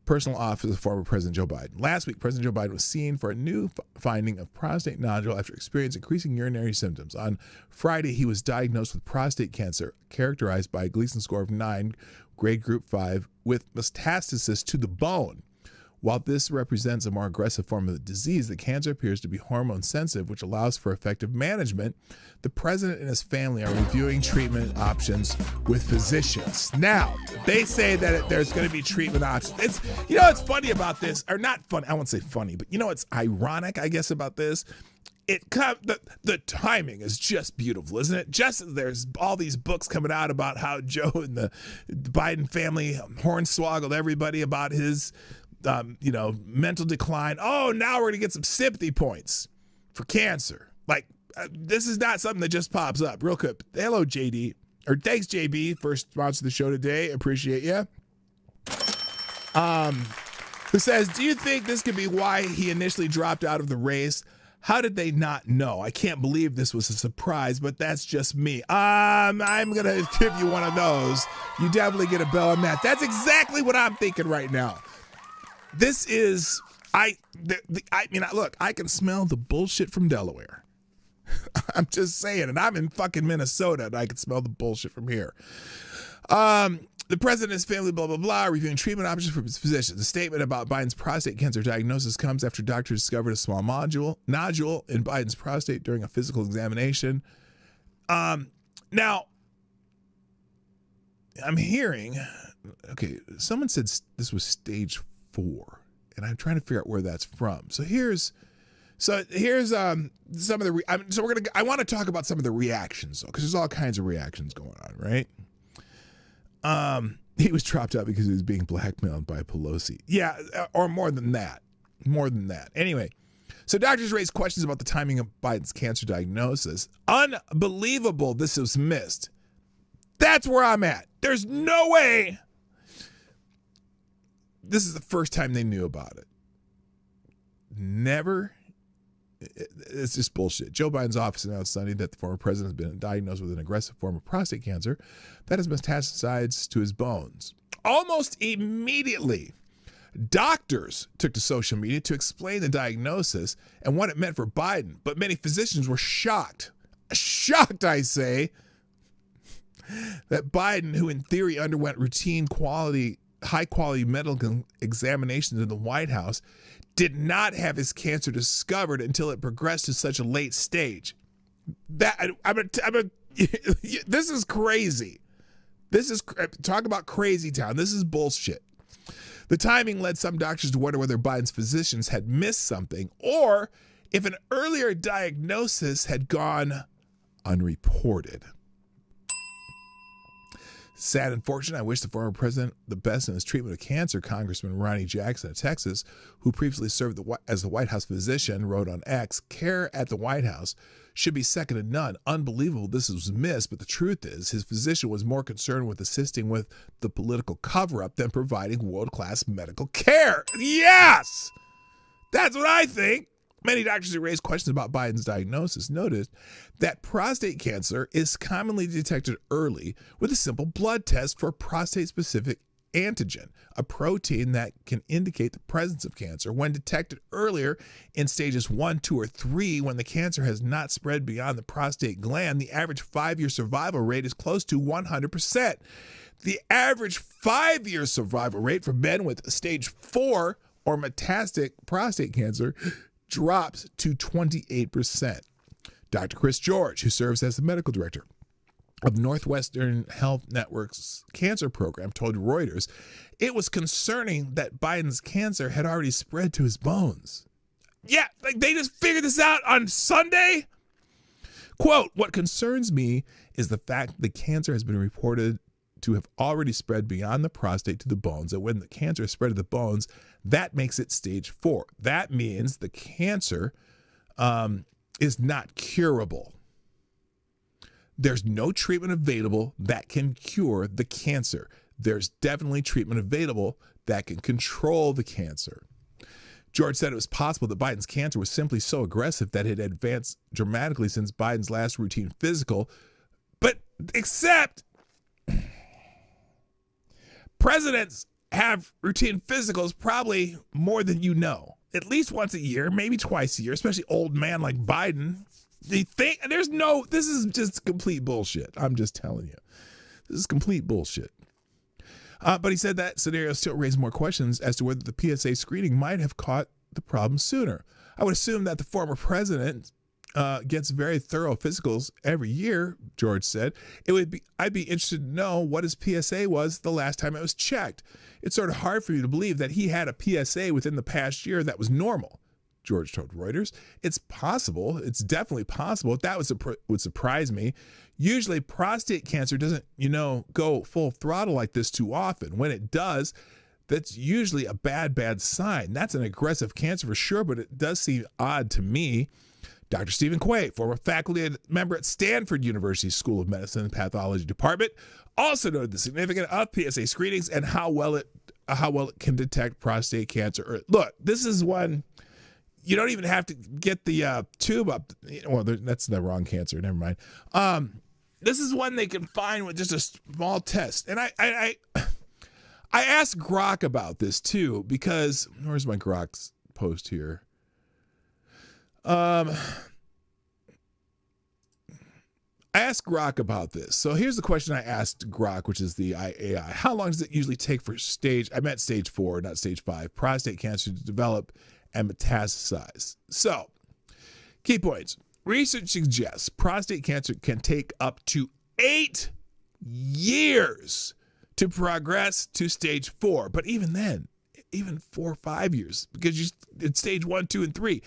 S2: personal office of former President Joe Biden. Last week, President Joe Biden was seen for a new finding of prostate nodule after experiencing increasing urinary symptoms. On Friday, he was diagnosed with prostate cancer, characterized by a Gleason score of 9, grade group 5, with metastasis to the bone. While this represents a more aggressive form of the disease, the cancer appears to be hormone sensitive, which allows for effective management. The president and his family are reviewing treatment options with physicians. Now, they say that there's going to be treatment options. It's funny about this, or not funny, I won't say funny, but it's ironic, I guess, about this. The timing is just beautiful, isn't it? Just as there's all these books coming out about how Joe and the Biden family hornswoggled everybody about his mental decline. Oh, now we're going to get some sympathy points for cancer. This is not something that just pops up. Real quick. Hello, JD. Or thanks, JB, for sponsoring the show today. Appreciate you. Who says, do you think this could be why he initially dropped out of the race? How did they not know? I can't believe this was a surprise, but that's just me. I'm going to give you one of those. You definitely get a bell on that. That's exactly what I'm thinking right now. This is, look, I can smell the bullshit from Delaware. I'm just saying, and I'm in fucking Minnesota, and I can smell the bullshit from here. The president and his family, blah, blah, blah, reviewing treatment options for his physicians. The statement about Biden's prostate cancer diagnosis comes after doctors discovered a small nodule in Biden's prostate during a physical examination. Now, I'm hearing, someone said this was stage 4, and I'm trying to figure out where that's from. So here's some of the. I want to talk about some of the reactions, though, because there's all kinds of reactions going on, right? He was dropped out because he was being blackmailed by Pelosi. Yeah, or more than that. Anyway, so doctors raised questions about the timing of Biden's cancer diagnosis. Unbelievable this was missed. That's where I'm at. There's no way. This is the first time they knew about it. Never. It's just bullshit. Joe Biden's office announced Sunday that the former president has been diagnosed with an aggressive form of prostate cancer that has metastasized to his bones. Almost immediately, doctors took to social media to explain the diagnosis and what it meant for Biden, but many physicians were shocked. Shocked, I say, that Biden, who in theory underwent routine high-quality medical examinations in the White House, did not have his cancer discovered until it progressed to such a late stage. This is crazy. Talk about crazy town. This is bullshit. The timing led some doctors to wonder whether Biden's physicians had missed something or if an earlier diagnosis had gone unreported. Sad and fortunate, I wish the former president the best in his treatment of cancer. Congressman Ronnie Jackson of Texas, who previously served as the White House physician, wrote on X, care at the White House should be second to none. Unbelievable this was missed, but the truth is his physician was more concerned with assisting with the political cover-up than providing world-class medical care. Yes! That's what I think. Many doctors who raised questions about Biden's diagnosis noted that prostate cancer is commonly detected early with a simple blood test for prostate-specific antigen, a protein that can indicate the presence of cancer. When detected earlier in stages 1, 2, or 3, when the cancer has not spread beyond the prostate gland, the average 5-year survival rate is close to 100%. The average 5-year survival rate for men with stage 4 or metastatic prostate cancer drops to 28%. Dr. Chris George, who serves as the medical director of Northwestern Health Network's cancer program, told Reuters it was concerning that Biden's cancer had already spread to his bones. Yeah, like they just figured this out on Sunday. Quote, what concerns me is the fact the cancer has been reported to have already spread beyond the prostate to the bones, and when the cancer is spread to the bones, that makes it stage 4. That means the cancer is not curable. There's no treatment available that can cure the cancer. There's definitely treatment available that can control the cancer. George said it was possible that Biden's cancer was simply so aggressive that it had advanced dramatically since Biden's last routine physical, but except presidents have routine physicals probably more than you know. At least once a year, maybe twice a year, especially old man like Biden. They think this is just complete bullshit. I'm just telling you. This is complete bullshit. But he said that scenario still raised more questions as to whether the PSA screening might have caught the problem sooner. I would assume that the former president gets very thorough physicals every year, George said. I'd be interested to know what his PSA was the last time it was checked. It's sort of hard for me to believe that he had a PSA within the past year that was normal, George told Reuters. It's possible. It's definitely possible. That would surprise me. Usually prostate cancer doesn't, go full throttle like this too often. When it does, that's usually a bad sign. That's an aggressive cancer for sure, but it does seem odd to me. Dr. Stephen Quay, former faculty member at Stanford University School of Medicine and Pathology Department, also noted the significance of PSA screenings and how well it can detect prostate cancer. Look, this is one you don't even have to get the tube up. Well, that's the wrong cancer. Never mind. This is one they can find with just a small test. And I asked Grok about this too because where's my Grok's post here? I asked Grok about this. So here's the question I asked Grok, which is the AI. How long does it usually take for stage 4, not stage 5, prostate cancer to develop and metastasize? So, key points. Research suggests prostate cancer can take up to 8 years to progress to stage 4. But even then, even 4 or 5 years, because it's stage 1, 2, and 3.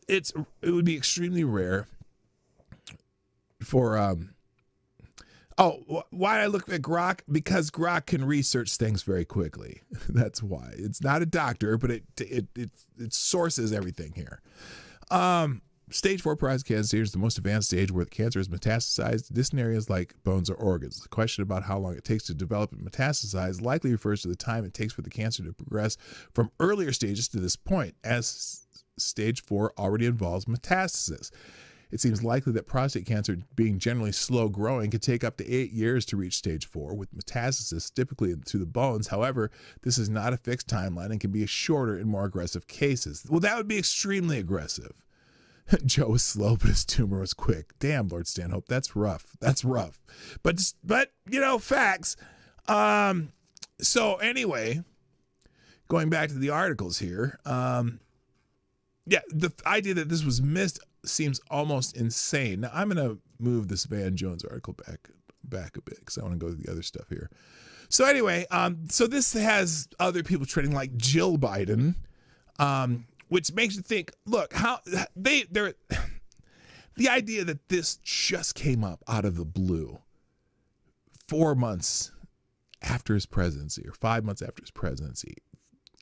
S2: It would be extremely rare for why I look at Grok? Because Grok can research things very quickly. That's why. It's not a doctor, but it sources everything here. Stage 4 prostate cancer is the most advanced stage where the cancer is metastasized to distant areas like bones or organs. The question about how long it takes to develop and metastasize likely refers to the time it takes for the cancer to progress from earlier stages to this point, as stage 4 already involves metastasis. It seems likely that prostate cancer, being generally slow growing, could take up to 8 years to reach stage 4, with metastasis typically to the bones. However, this is not a fixed timeline and can be shorter in more aggressive cases. Well, that would be extremely aggressive. Joe was slow, but his tumor was quick. Damn, Lord Stanhope, that's rough. That's rough. But facts. So anyway, going back to the articles here, the idea that this was missed seems almost insane. Now, I'm going to move this Van Jones article back a bit because I want to go to the other stuff here. So anyway, so this has other people trending like Jill Biden, which makes you think, look, how the idea that this just came up out of the blue 4 months after his presidency, or 5 months after his presidency,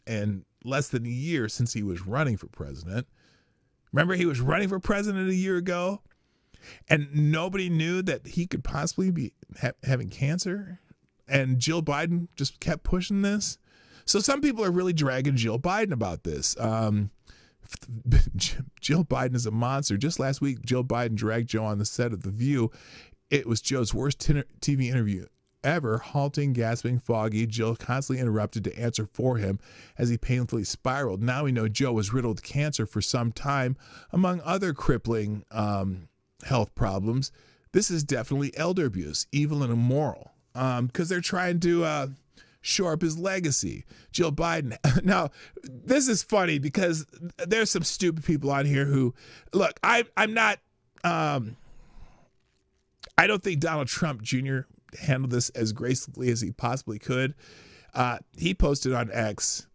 S2: and less than a year since he was running for president. Remember, he was running for president a year ago, and nobody knew that he could possibly be having cancer, and Jill Biden just kept pushing this. So some people are really dragging Jill Biden about this. Jill Biden is a monster. Just last week, Jill Biden dragged Joe on the set of The View. It was Joe's worst TV interview ever. Halting, gasping, foggy. Jill constantly interrupted to answer for him as he painfully spiraled. Now we know Joe was riddled with cancer for some time, among other crippling health problems. This is definitely elder abuse, evil and immoral, because they're trying to shore up his legacy. Jill Biden. Now, this is funny because there's some stupid people on here who, look, I'm not, I don't think Donald Trump Jr. handled this as gracefully as he possibly could. He posted on X,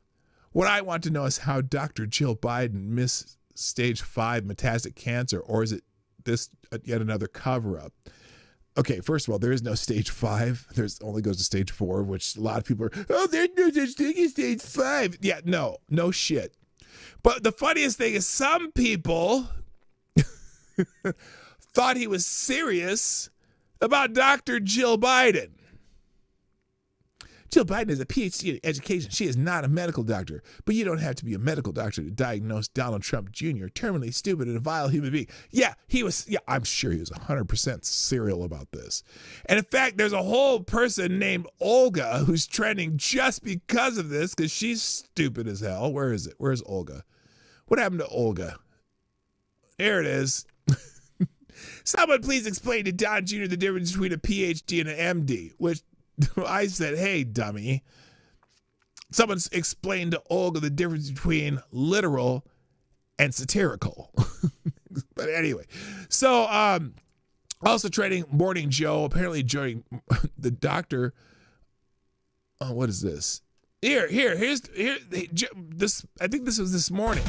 S2: what I want to know is how Dr. Jill Biden missed stage 5 metastatic cancer, or is it this yet another cover-up? Okay, first of all, there is no stage 5. There's only goes to stage 4, which a lot of people are, oh, there's no such thing as stage 5. Yeah, no shit. But the funniest thing is some people thought he was serious about Dr. Jill Biden. Jill Biden is a PhD in education. She is not a medical doctor, but you don't have to be a medical doctor to diagnose Donald Trump Jr., terminally stupid and a vile human being. Yeah, I'm sure he was 100% serial about this. And in fact, there's a whole person named Olga who's trending just because of this, because she's stupid as hell. Where is it? Where's Olga? What happened to Olga? There it is. Someone please explain to Don Jr. the difference between a PhD and an MD, which I said, hey, dummy. Someone explained to Olga the difference between literal and satirical. But anyway, so also trending Morning Joe, apparently joining the doctor. Oh, what is this? Here's this. I think this was this morning,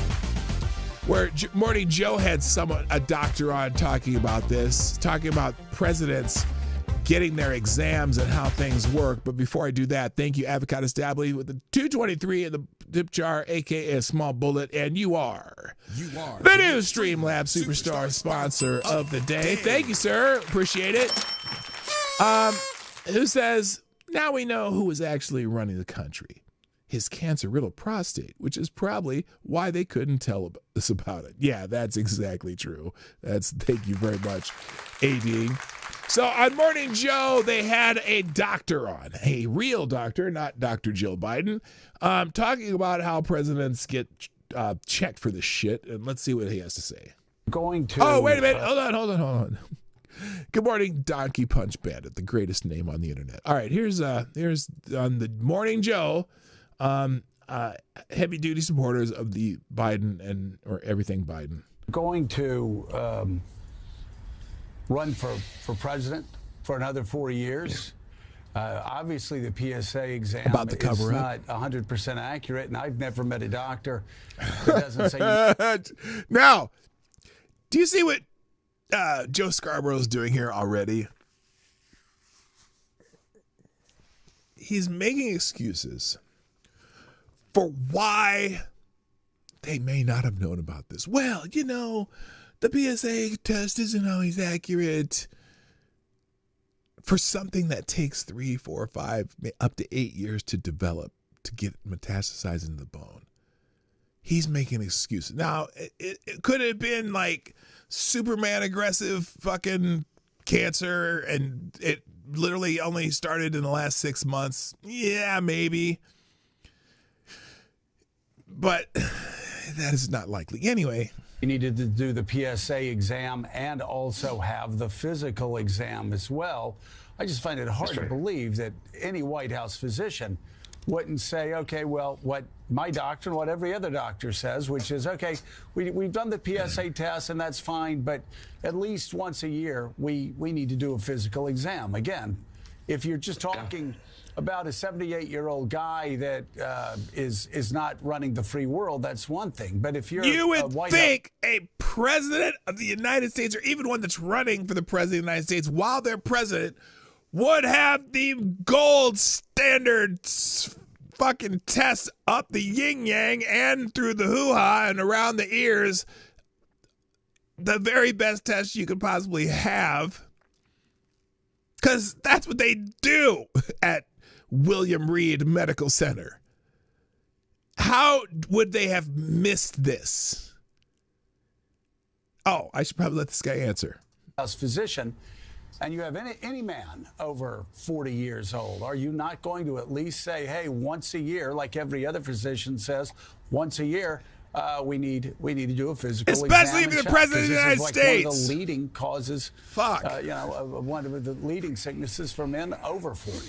S2: where Morning Joe had a doctor on talking about this, talking about presidents getting their exams and how things work. But before I do that, thank you, Avocado Stably, with the 223 in the tip jar, aka a small bullet, and you are the new Streamlab Superstar sponsor of the day. Thank you, sir. Appreciate it. Who says, now we know who is actually running the country. His cancer-riddled prostate, which is probably why they couldn't tell us about it. Yeah, that's exactly true. Thank you very much, AD. So on Morning Joe, they had a doctor on, a real doctor, not Dr. Jill Biden, talking about how presidents get checked for this shit. And let's see what he has to say. Oh, wait a minute. Hold on. Good morning, Donkey Punch Bandit, the greatest name on the internet. All right, here's on the Morning Joe, heavy duty supporters of the Biden or everything Biden.
S14: Going to run for president for another 4 years. Obviously, the PSA exam
S2: about the cover
S14: is not 100% accurate, and I've never met a doctor that doesn't say.
S2: Now, do you see what Joe Scarborough's doing here already? He's making excuses for why they may not have known about this. Well, the PSA test isn't always accurate for something that takes 3, 4, 5, up to 8 years to develop, to get metastasized into the bone. He's making excuses. Now, it could have been like Superman aggressive fucking cancer and it literally only started in the last 6 months. Yeah, maybe. But that is not likely. Anyway.
S14: You needed to do the PSA exam and also have the physical exam as well. I just find it hard to believe that any White House physician wouldn't say, okay, well, what my doctor and what every other doctor says, which is, okay, we've done the PSA test and that's fine, but at least once a year, we need to do a physical exam. Again, if you're just talking about a 78-year-old guy that is not running the free world, that's one thing. But if
S2: you would think a president of the United States, or even one that's running for the president of the United States while they're president, would have the gold standard fucking test up the yin yang and through the hoo-ha and around the ears, the very best test you could possibly have, because that's what they do at William Reed Medical Center. How would they have missed this? Oh, I should probably let this guy answer.
S14: As physician, and you have any man over 40 years old, are you not going to at least say, hey, once a year, like every other physician says, once a year, we need to do a physical exam,
S2: especially if you're the president of the United States.
S14: One of the leading causes, one of the leading sicknesses for men over 40.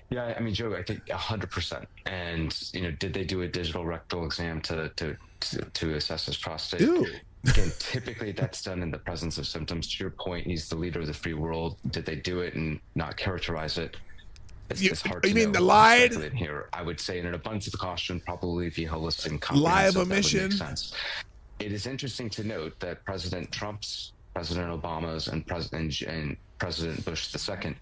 S15: Yeah, I mean, Joe, I think 100%. And did they do a digital rectal exam to assess his prostate?
S2: Ew.
S15: Again, typically that's done in the presence of symptoms. To your point, he's the leader of the free world. Did they do it and not characterize it? It's hard to know.
S2: You mean the lied?
S15: Here, I would say in an abundance of caution, probably the holistic and
S2: lie of
S15: comprehensive, that would
S2: omission.
S15: make sense. It is interesting to note that President Trump's, President Obama's, and President Bush II,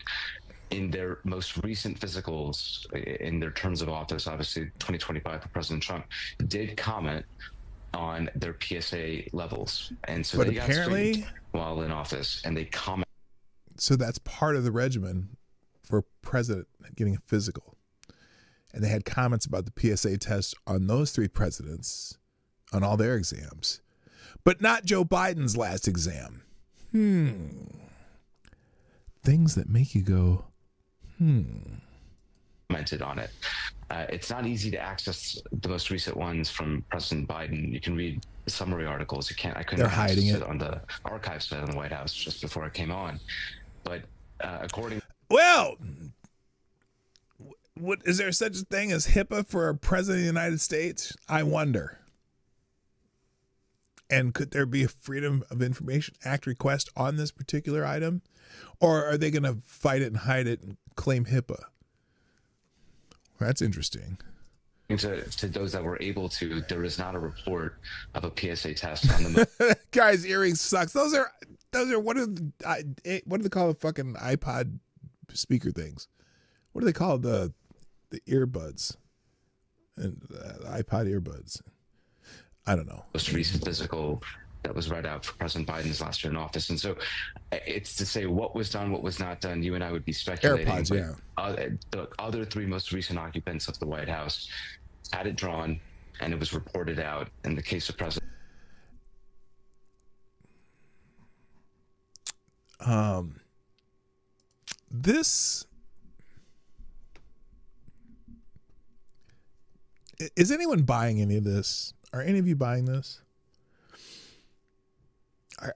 S15: in their most recent physicals, in their terms of office, obviously 2025 for President Trump, did comment on their PSA levels, and so they got screened while in office, and they comment.
S2: So that's part of the regimen for president getting a physical, and they had comments about the PSA test on those three presidents on all their exams, but not Joe Biden's last exam. Things that make you go,
S15: Commented on it. It's not easy to access the most recent ones from President Biden. You can read the summary articles. I couldn't
S2: They're hiding
S15: access
S2: it
S15: on the archive site on the White House just before I came on. But according,
S2: well, is there such a thing as HIPAA for a president of the United States? I wonder. And could there be a Freedom of Information Act request on this particular item? Or are they going to fight it and hide it and claim HIPAA? That's interesting.
S15: to those that were able to, there is not a report of a PSA test on the
S2: guy's earring sucks. Those are what do they call the fucking iPod speaker things? What do they call the earbuds and iPod earbuds? I don't know.
S15: Most recent physical that was read out for President Biden's last year in office. And so it's to say what was done, what was not done. You and I would be speculating.
S2: AirPods, yeah.
S15: The other three most recent occupants of the White House had it drawn, and it was reported out. In the case of President.
S2: Is anyone buying any of this? Are any of you buying this?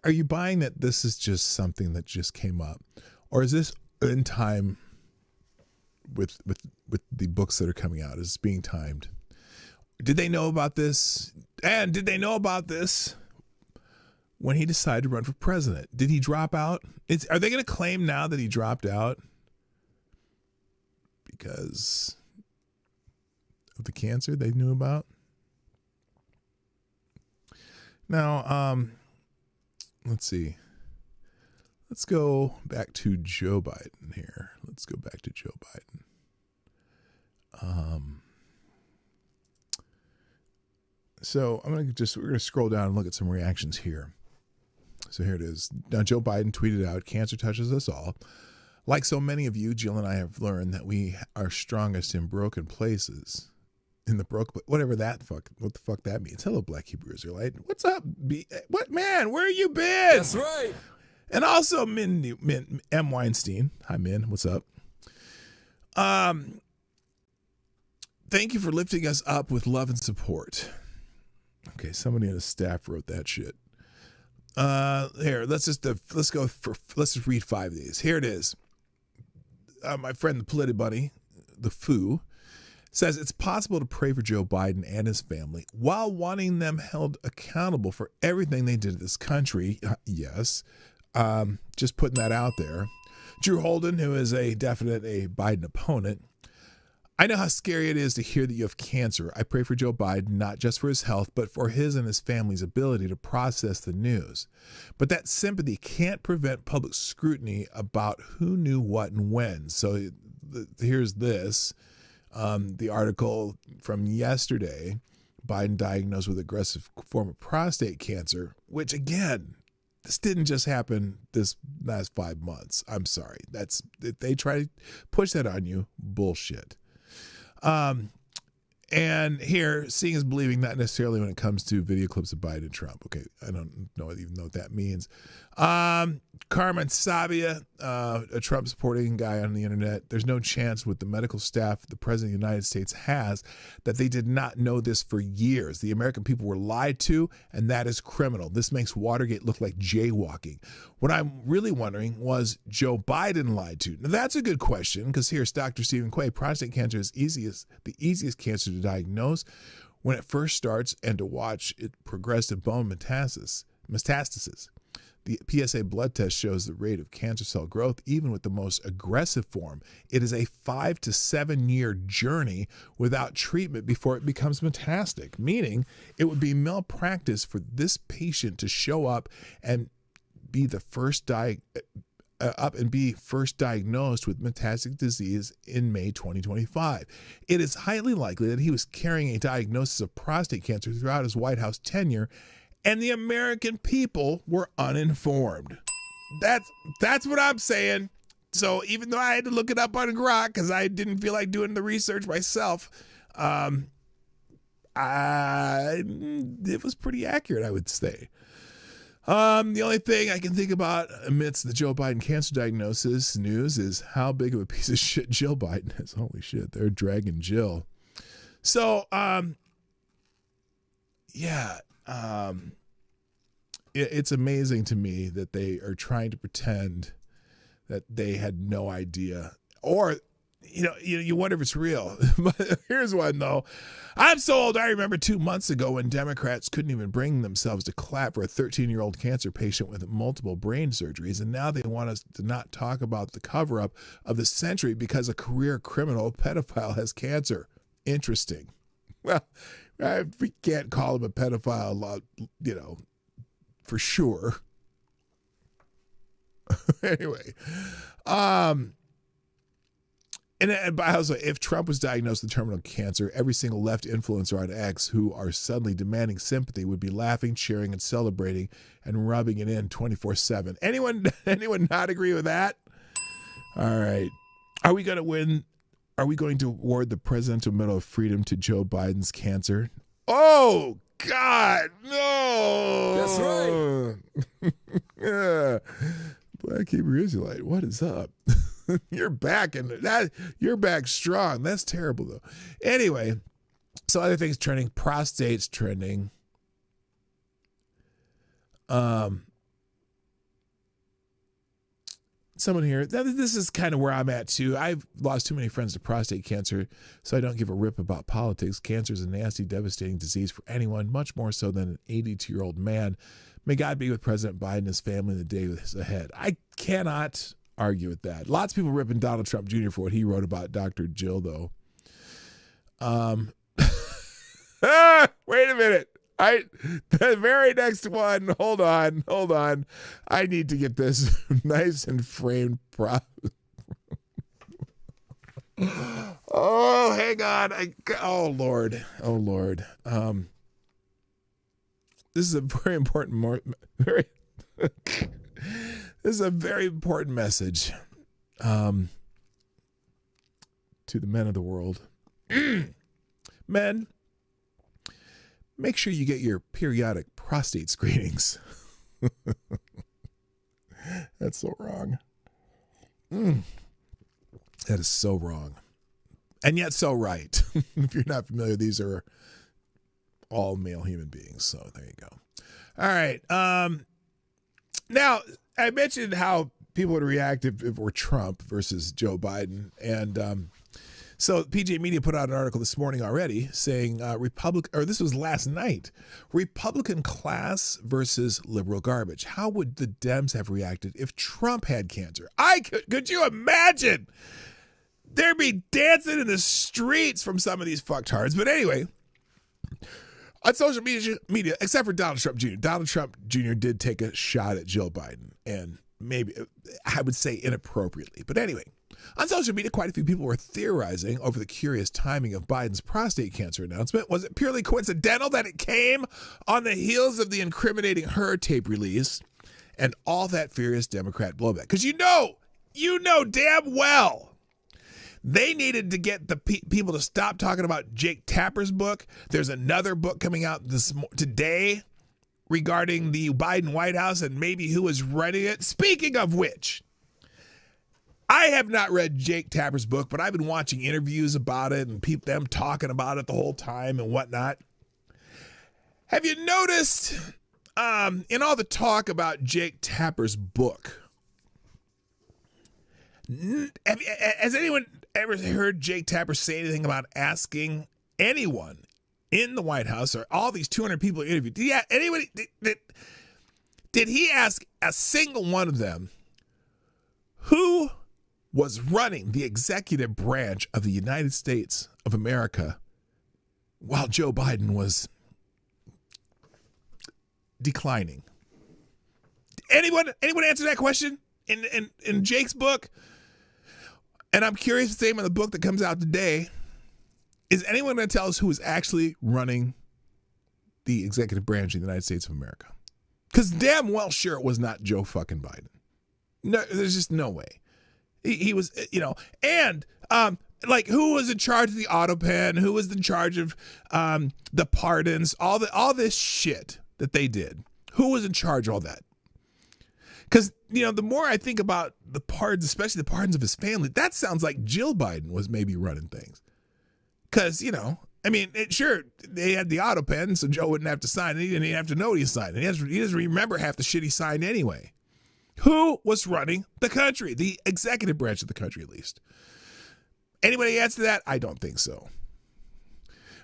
S2: Are you buying that this is just something that just came up? Or is this in time with the books that are coming out? Is this being timed? Did they know about this? And did they know about this when he decided to run for president? Did he drop out? Are they going to claim now that he dropped out because of the cancer they knew about? Now, let's see. Let's go back to Joe Biden here. Let's go back to Joe Biden. So we're going to scroll down and look at some reactions here. So here it is. Now, Joe Biden tweeted out, "Cancer touches us all. Like so many of you, Jill and I have learned that we are strongest in broken places." In the whatever what the fuck that means. Hello, Black Hebrew Israelite. What's up? What, man? Where you been?
S16: That's right.
S2: And also M. Weinstein. Hi, Min. What's up? Thank you for lifting us up with love and support. Okay, somebody on his staff wrote that shit. Here, let's just read 5 of these. Here it is. My friend, the Politi Bunny, the Foo, says it's possible to pray for Joe Biden and his family while wanting them held accountable for everything they did to this country. Yes. Just putting that out there. Drew Holden, who is a Biden opponent, I know how scary it is to hear that you have cancer. I pray for Joe Biden, not just for his health, but for his and his family's ability to process the news. But that sympathy can't prevent public scrutiny about who knew what and when. So here's this, the article from yesterday, Biden diagnosed with aggressive form of prostate cancer, which again, this didn't just happen this last 5 months. I'm sorry. If they try to push that on you, bullshit. And here, seeing is believing, not necessarily when it comes to video clips of Biden and Trump. Okay, I don't even know what that means. Carmen Sabia, a Trump supporting guy on the internet, there's no chance with the medical staff the president of the United States has that they did not know this for years. The American people were lied to, and that is criminal. This makes Watergate look like jaywalking. What I'm really wondering, was Joe Biden lied to? Now, that's a good question, because here's Dr. Stephen Quay. Prostate cancer is the easiest cancer to diagnose when it first starts and to watch it progress to bone metastasis. The PSA blood test shows the rate of cancer cell growth, even with the most aggressive form. It is a 5 to 7 year journey without treatment before it becomes metastatic, meaning it would be malpractice for this patient to show up and be the first diagnosed with metastatic disease in May 2025. It is highly likely that he was carrying a diagnosis of prostate cancer throughout his White House tenure, and the American people were uninformed. That's what I'm saying. So even though I had to look it up on Grok because I didn't feel like doing the research myself, it was pretty accurate, I would say. The only thing I can think about amidst the Joe Biden cancer diagnosis news is how big of a piece of shit Jill Biden is. Holy shit, they're dragging Jill. So, it's amazing to me that they are trying to pretend that they had no idea, or you wonder if it's real. But here's one though. I'm so old. I remember 2 months ago when Democrats couldn't even bring themselves to clap for a 13-year-old cancer patient with multiple brain surgeries, and now they want us to not talk about the cover-up of the century because a career criminal pedophile has cancer. Interesting. Well, we can't call him a pedophile, for sure. Anyway, and also, if Trump was diagnosed with terminal cancer, every single left influencer on X who are suddenly demanding sympathy would be laughing, cheering, and celebrating and rubbing it in 24/7. Anyone not agree with that? All right. Are we going to win? Are we going to award the Presidential Medal of Freedom to Joe Biden's cancer? Oh, God, no. That's right. Blackkeeper Israelite, what is up? You're back, and you're back strong. That's terrible, though. Anyway, so other things trending. Prostate's trending. Someone here, this is kind of where I'm at too. I've lost too many friends to prostate cancer, so I don't give a rip about politics. Cancer is a nasty, devastating disease for anyone, much more so than an 82-year-old man. May God be with President Biden and his family in the days ahead. I cannot argue with that. Lots of people ripping Donald Trump Jr. for what he wrote about Dr. Jill, though. Wait a minute. The very next one, hold on. I need to get this nice and framed. Oh, hang on. Oh, Lord. This is a very important this is a very important message to the men of the world. Men, make sure you get your periodic prostate screenings. That's so wrong. That is so wrong. And yet so right. If you're not familiar, these are all male human beings. So there you go. All right. Now, I mentioned how people would react if it were Trump versus Joe Biden. And so PJ Media put out an article this morning already saying this was last night, Republican class versus liberal garbage. How would the Dems have reacted if Trump had cancer? Could you imagine? there'd be dancing in the streets from some of these fucktards. But anyway, on social media, except for Donald Trump Jr. Donald Trump Jr. did take a shot at Jill Biden, and maybe, I would say inappropriately. But anyway, on social media, quite a few people were theorizing over the curious timing of Biden's prostate cancer announcement. Was it purely coincidental that it came on the heels of the incriminating her tape release and all that furious Democrat blowback? Because you know damn well they needed to get the people to stop talking about Jake Tapper's book. There's another book coming out today regarding the Biden White House and maybe who is running it. Speaking of which, I have not read Jake Tapper's book, but I've been watching interviews about it and them talking about it the whole time and whatnot. Have you noticed in all the talk about Jake Tapper's book, has anyone ever heard Jake Tapper say anything about asking anyone in the White House or all these 200 people interviewed? Did he ask a single one of them who was running the executive branch of the United States of America while Joe Biden was declining? Anyone answer that question in Jake's book? And I'm curious, the same in the book that comes out today. Is anyone going to tell us who is actually running the executive branch of the United States of America? Because damn well sure it was not Joe fucking Biden. No, there's just no way. He was, and like who was in charge of the auto pen? Who was in charge of the pardons? All this shit that they did. Who was in charge of all that? Because, the more I think about the pardons, especially the pardons of his family, that sounds like Jill Biden was maybe running things. Because, sure, they had the auto pen, so Joe wouldn't have to sign it. He didn't even have to know what he signed. And he doesn't remember half the shit he signed anyway. Who was running the country? The executive branch of the country, at least. Anybody answer that? I don't think so.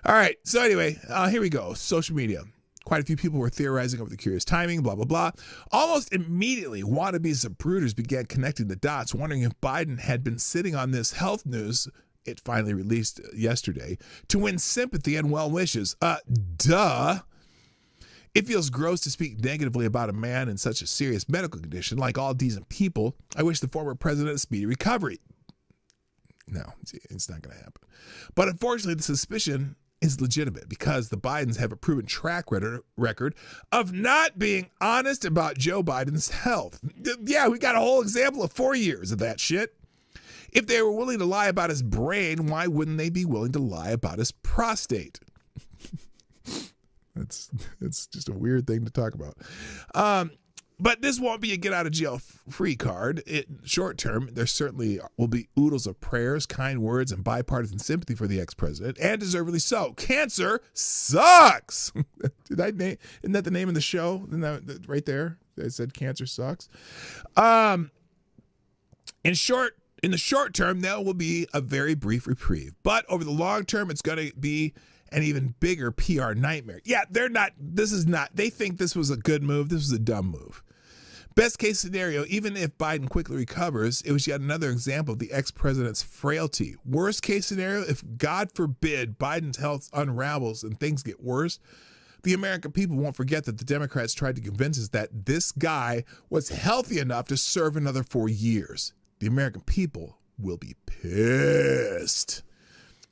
S2: All right. So anyway, here we go. Social media. Quite a few people were theorizing over the curious timing, blah, blah, blah. Almost immediately, wannabes of brooders began connecting the dots, wondering if Biden had been sitting on this health news, it finally released yesterday, to win sympathy and well wishes. Duh. It feels gross to speak negatively about a man in such a serious medical condition. Like all decent people, I wish the former president a speedy recovery. No, it's not going to happen. But unfortunately, the suspicion is legitimate because the Bidens have a proven track record of not being honest about Joe Biden's health. Yeah, we got a whole example of 4 years of that shit. If they were willing to lie about his brain, why wouldn't they be willing to lie about his prostate? It's just a weird thing to talk about. But this won't be a get out of jail free card. Short term, there certainly will be oodles of prayers, kind words, and bipartisan sympathy for the ex-president, and deservedly so. Cancer sucks. Isn't that the name of the show? Isn't that right there? I said cancer sucks. In the short term, there will be a very brief reprieve. But over the long term, it's going to be an even bigger PR nightmare. Yeah, they think this was a good move. This was a dumb move. Best case scenario, even if Biden quickly recovers, it was yet another example of the ex-president's frailty. Worst case scenario, if God forbid Biden's health unravels and things get worse, the American people won't forget that the Democrats tried to convince us that this guy was healthy enough to serve another 4 years. The American people will be pissed.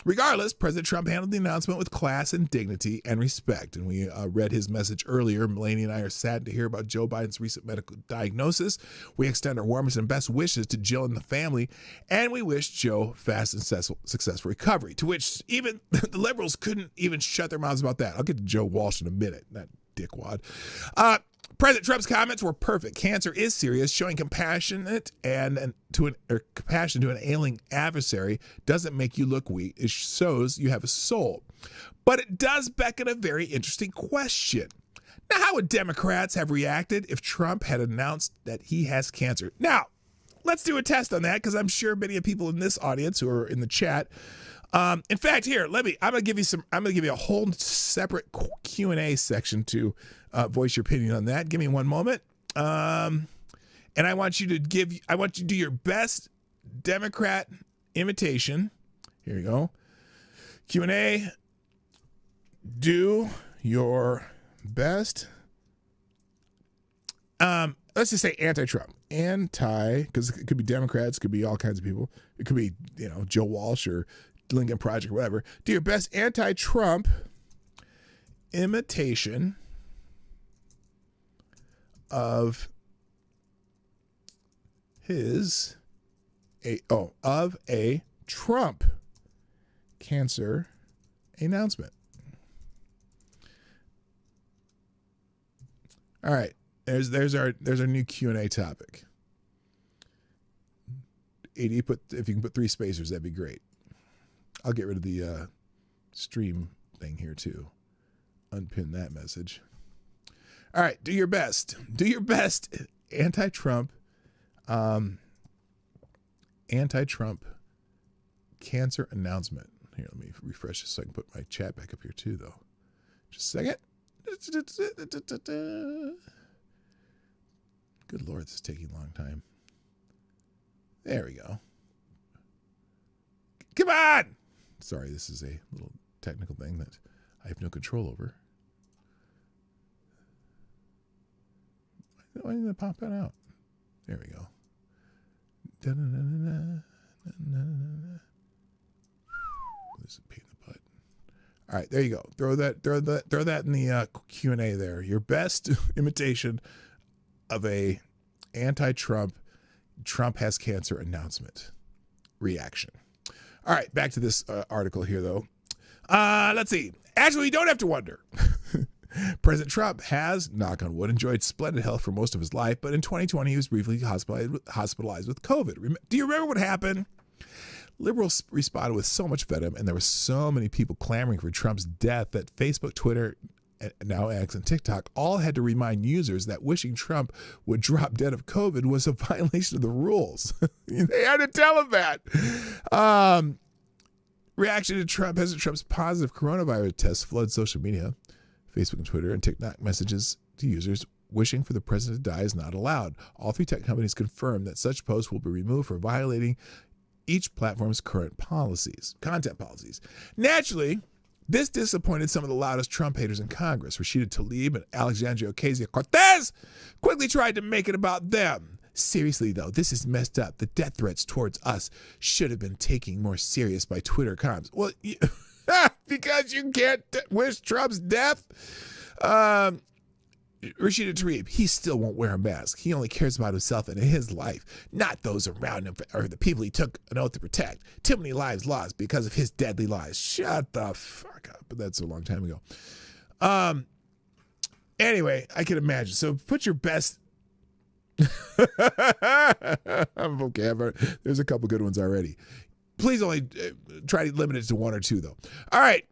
S2: Regardless, President Trump handled the announcement with class and dignity and respect. And we read his message earlier. Melanie and I are saddened to hear about Joe Biden's recent medical diagnosis. We extend our warmest and best wishes to Jill and the family, and we wish Joe fast and successful recovery, to which even the liberals couldn't even shut their mouths about that. I'll get to Joe Walsh in a minute, that dickwad. President Trump's comments were perfect. Cancer is serious. Showing compassion to an ailing adversary doesn't make you look weak. It shows you have a soul. But it does beckon a very interesting question. Now, how would Democrats have reacted if Trump had announced that he has cancer? Now, let's do a test on that, because I'm sure many of people in this audience who are in the chat. In fact, here, I'm going to give you a whole separate Q&A section to voice your opinion on that. Give me one moment. And I want you to do your best Democrat imitation. Here you go. Q&A. Do your best. Let's just say anti-Trump. Because it could be Democrats, it could be all kinds of people. It could be, Joe Walsh or Lincoln Project or whatever. Do your best anti-Trump imitation of a Trump cancer announcement. All right, there's our new Q&A topic. 80, if you can put 3 spacers, that'd be great. I'll get rid of the stream thing here too. Unpin that message. All right, do your best. Do your best anti-Trump cancer announcement. Here, let me refresh this so I can put my chat back up here too, though. Just a second. Good Lord, this is taking a long time. There we go. Come on! Sorry, this is a little technical thing that I have no control over. Why didn't it pop that out? There we go. This is a pain in the butt. All right, there you go. Throw that in the Q&A there. Your best imitation of a anti-Trump, Trump has cancer announcement reaction. All right, back to this article here, though. Let's see. Actually, you don't have to wonder. President Trump has, knock on wood, enjoyed splendid health for most of his life, but in 2020, he was briefly hospitalized with COVID. Do you remember what happened? Liberals responded with so much venom, and there were so many people clamoring for Trump's death that Facebook, Twitter, and now X and TikTok all had to remind users that wishing Trump would drop dead of COVID was a violation of the rules. They had to tell him that. Reaction to President Trump's positive coronavirus test flooded social media. Facebook and Twitter and TikTok messages to users wishing for the president to die is not allowed. All 3 tech companies confirmed that such posts will be removed for violating each platform's current content policies. Naturally, this disappointed some of the loudest Trump haters in Congress. Rashida Tlaib and Alexandria Ocasio-Cortez quickly tried to make it about them. Seriously, though, this is messed up. The death threats towards us should have been taken more serious by Twitter comms. Well, because you can't wish Trump's death? Rashida Tlaib, he still won't wear a mask. He only cares about himself and his life, not those around him or the people he took an oath to protect. Too many lives lost because of his deadly lies. Shut the fuck up. But that's a long time ago. Anyway, I can imagine. So put your best... vocabulary. There's a couple good ones already. Please only try to limit it to 1 or 2, though. All right.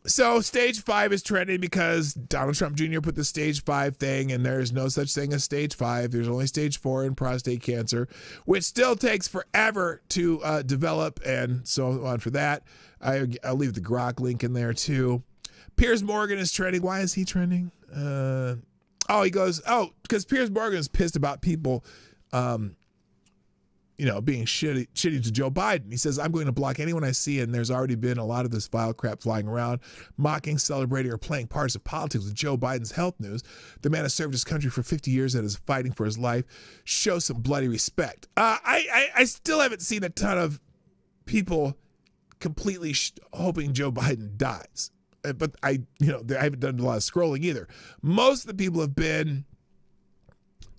S2: So stage 5 is trending because Donald Trump Jr. put the stage 5 thing, and there's no such thing as stage 5. There's only stage 4 in prostate cancer, which still takes forever to develop, and so on for that. I'll leave the Grok link in there, too. Piers Morgan is trending. Why is he trending? He goes, because Piers Morgan is pissed about people being shitty to Joe Biden. He says, I'm going to block anyone I see, and there's already been a lot of this vile crap flying around, mocking, celebrating, or playing parts of politics with Joe Biden's health news. The man has served his country for 50 years and is fighting for his life. Show some bloody respect. I still haven't seen a ton of people completely hoping Joe Biden dies. But I haven't done a lot of scrolling either. Most of the people have been,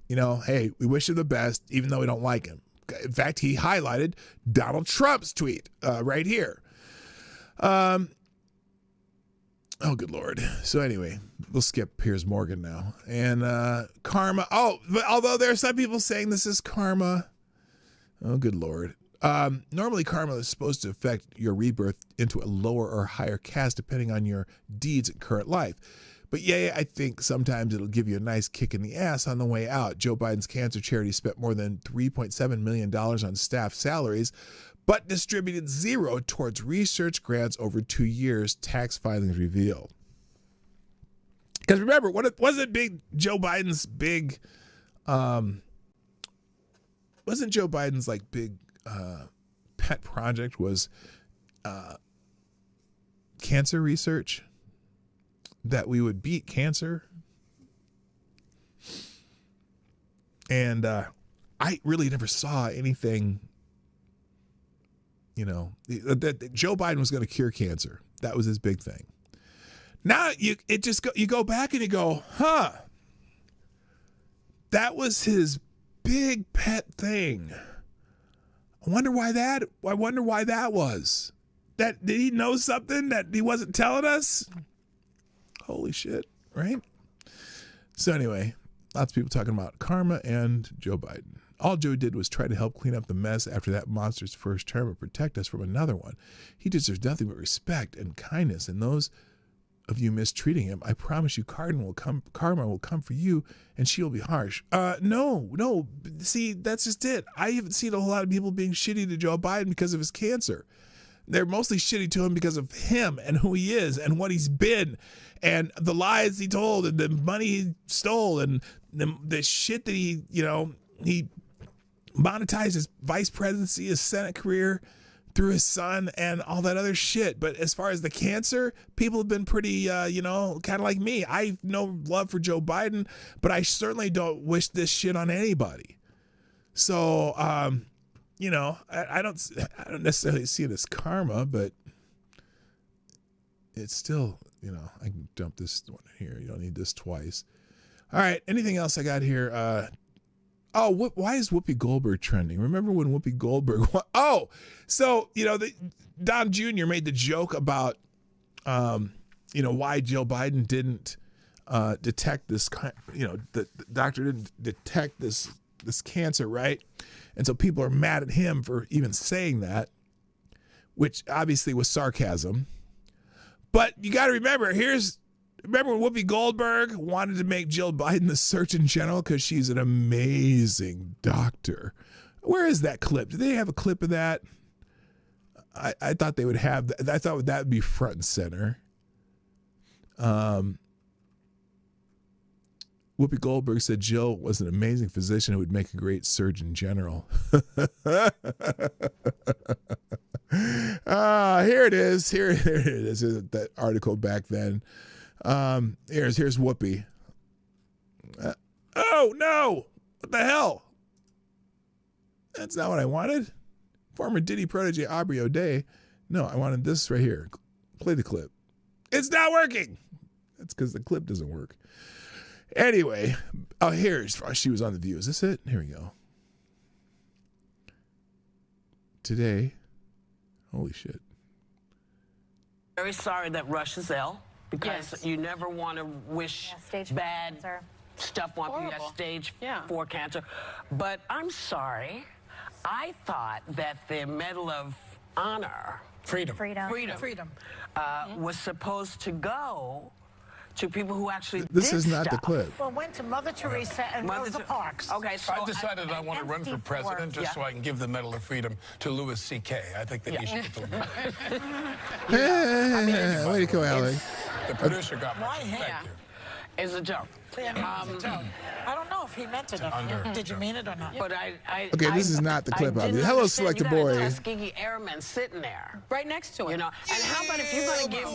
S2: hey, we wish him the best, even though we don't like him. In fact, he highlighted Donald Trump's tweet right here. Oh, good Lord. So anyway, we'll skip Piers Morgan now. And karma. But although there are some people saying this is karma. Oh, good Lord. Normally, karma is supposed to affect your rebirth into a lower or higher caste depending on your deeds in current life. But yeah, I think sometimes it'll give you a nice kick in the ass on the way out. Joe Biden's cancer charity spent more than $3.7 million on staff salaries, but distributed $0 towards research grants over 2 years, tax filings reveal. Because remember, wasn't Joe Biden's big that project was cancer research, that we would beat cancer. And I really never saw anything, that Joe Biden was going to cure cancer. That was his big thing. Now you go back and you go, that was his big pet thing. I wonder why that was. Did he know something that he wasn't telling us? Holy shit, right? So anyway, lots of people talking about karma and Joe Biden. All Joe did was try to help clean up the mess after that monster's first term and protect us from another one. He deserves nothing but respect and kindness, and those of you mistreating him, I promise you karma will come for you, and she will be harsh. No. See, that's just it. I haven't seen a whole lot of people being shitty to Joe Biden because of his cancer. They're mostly shitty to him because of him and who he is and what he's been and the lies he told and the money he stole and the shit that he monetized his vice presidency, his Senate career through his son and all that other shit. But as far as the cancer, people have been pretty, kind of like me. I have no love for Joe Biden, but I certainly don't wish this shit on anybody. So, I don't necessarily see it as karma, but it's still, I can dump this one here. You don't need this twice. All right. Anything else I got here? Why is Whoopi Goldberg trending? Remember when Whoopi Goldberg? Don Jr. made the joke about, why Joe Biden didn't detect this, the doctor didn't detect this cancer, right? And so people are mad at him for even saying that, which obviously was sarcasm. But you got to remember, remember when Whoopi Goldberg wanted to make Jill Biden the Surgeon General because she's an amazing doctor. Where is that clip? Do they have a clip of that? I thought they would have. I thought that would be front and center. Whoopi Goldberg said Jill was an amazing physician who would make a great Surgeon General. Here it is. Here it is. That article back then. Here's Whoopi. Oh no! What the hell? That's not what I wanted. Former Diddy protege Aubrey O'Day. No, I wanted this right here. Play the clip. It's not working. That's because the clip doesn't work. Anyway, here's she was on The View. Is this it? Here we go. Today, holy shit.
S16: Very sorry that Rush is ill because you never want to wish bad stuff on people. Yeah, stage 4 cancer. But I'm sorry. I thought that the Medal of Honor, Freedom, was supposed to go to people who actually
S2: This
S16: did
S2: is not
S16: stuff.
S2: the clip.
S17: Well, went to Mother Teresa and Rosa Parks.
S16: Okay, so
S18: I've decided I want to run for president just so I can give the Medal of Freedom to Louis C.K. I think that he should get the award.
S2: Way to go, Alex.
S18: The producer got me. Thank you.
S16: It's a joke.
S17: I don't know if he meant it. Did you mean it or not?
S16: But
S2: Okay, this is not the clip. Hello, Selector Boy.
S16: Tuskegee Airmen sitting there,
S19: right next to him.
S16: And how about if you're going to give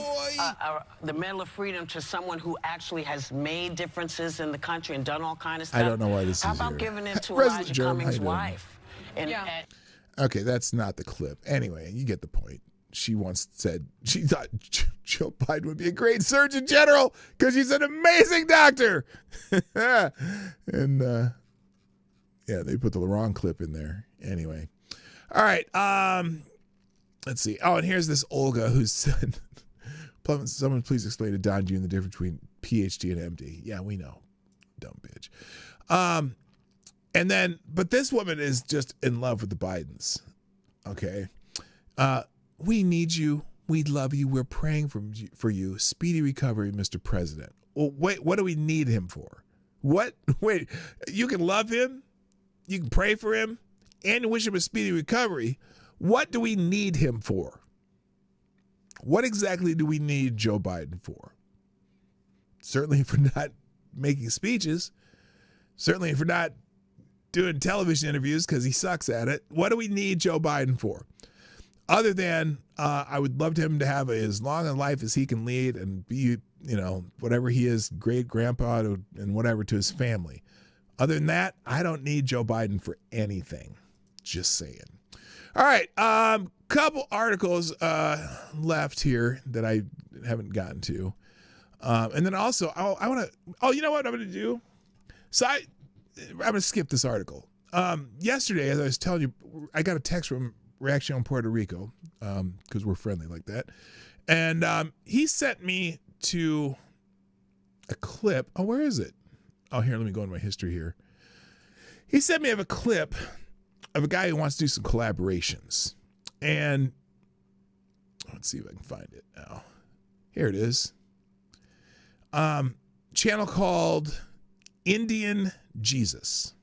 S16: the Medal of Freedom to someone who actually has made differences in the country and done all kind of stuff?
S2: I don't know why this
S16: How
S2: is
S16: about
S2: here.
S16: Giving it to
S2: President
S16: Elijah
S2: Jerome, how
S16: Cummings'
S2: you doing?
S16: wife?
S2: Okay, that's not the clip. Anyway, you get the point. She once said she thought Joe Biden would be a great Surgeon General because she's an amazing doctor. And they put the wrong clip in there. Anyway. All right. Let's see. Oh, and here's this Olga who said, someone please explain to Don Jr. the difference between PhD and MD. Yeah, we know. Dumb bitch. But this woman is just in love with the Bidens. Okay. We need you. We love you. We're praying for you. Speedy recovery, Mr. President. Well, wait, what do we need him for? What? Wait, you can love him, you can pray for him, and wish him a speedy recovery. What do we need him for? What exactly do we need Joe Biden for? Certainly for not making speeches. Certainly for not doing television interviews because he sucks at it. What do we need Joe Biden for? other than I would love him to have as long a life as he can lead and be, whatever he is, great grandpa and whatever to his family. Other than that, I don't need Joe Biden for anything. Just saying. All right, couple articles left here that I haven't gotten to. And then also, I want to, you know what I'm going to do? So I'm going to skip this article. Yesterday, as I was telling you, I got a text from Reaction on Puerto Rico, because we're friendly like that. And he sent me to a clip. Oh, where is it? Oh, here, let me go into my history here. He sent me a clip of a guy who wants to do some collaborations. And let's see if I can find it now. Here it is. Channel called Indian Jesus.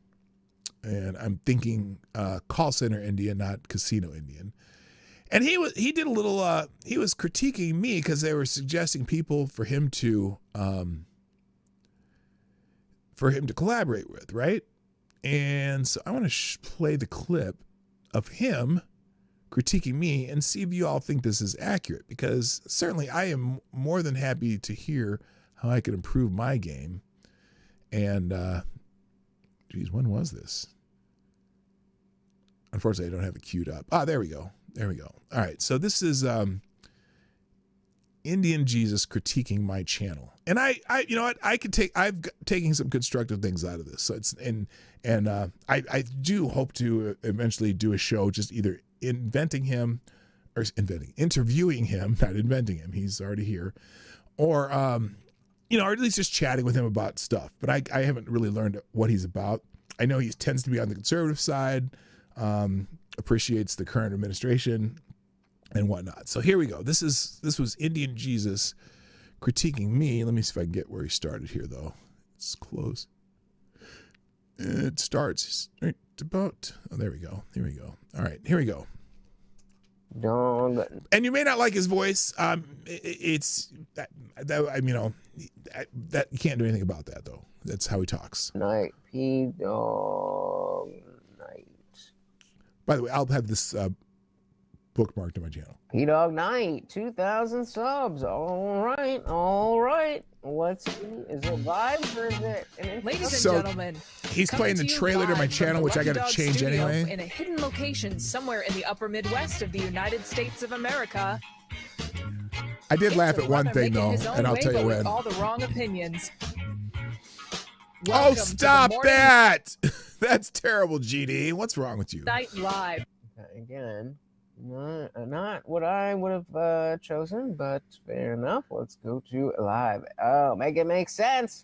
S2: And I'm thinking call center Indian, not casino Indian. And he was critiquing me because they were suggesting people for him to collaborate with, right? And so I want to play the clip of him critiquing me and see if you all think this is accurate, because certainly I am more than happy to hear how I can improve my game. And geez, when was this? Unfortunately, I don't have it queued up. There we go. There we go. All right. So this is Indian Jesus critiquing my channel. And I you know what? I've taken some constructive things out of this. So it's, I do hope to eventually do a show just either interviewing him, not inventing him. He's already here. Or, or at least just chatting with him about stuff. But I haven't really learned what he's about. I know he tends to be on the conservative side. Appreciates the current administration and whatnot. So here we go. This was Indian Jesus critiquing me. Let me see if I can get where he started here, though. It's close. It starts right about. Oh, there we go. Here we go. All right, here we go. And you may not like his voice. It's that you can't do anything about that, though. That's how he talks.
S19: Night, PDawgKnight.
S2: By the way, I'll have this bookmarked on my channel.
S19: PDawgKnight, 2,000 subs. All right. Let's see. Is it live or is it?
S8: Ladies and gentlemen,
S2: he's playing the trailer to my channel, which I got to change anyway.
S8: In a hidden location somewhere in the upper Midwest of the United States of America.
S2: I did laugh at one thing though, and I'll tell you when.
S8: All the wrong opinions.
S2: Oh, stop that! That's terrible, GD. What's wrong with you?
S8: Night Live.
S19: Again, not what I would have chosen, but fair enough. Let's go to live. Oh, make it make sense.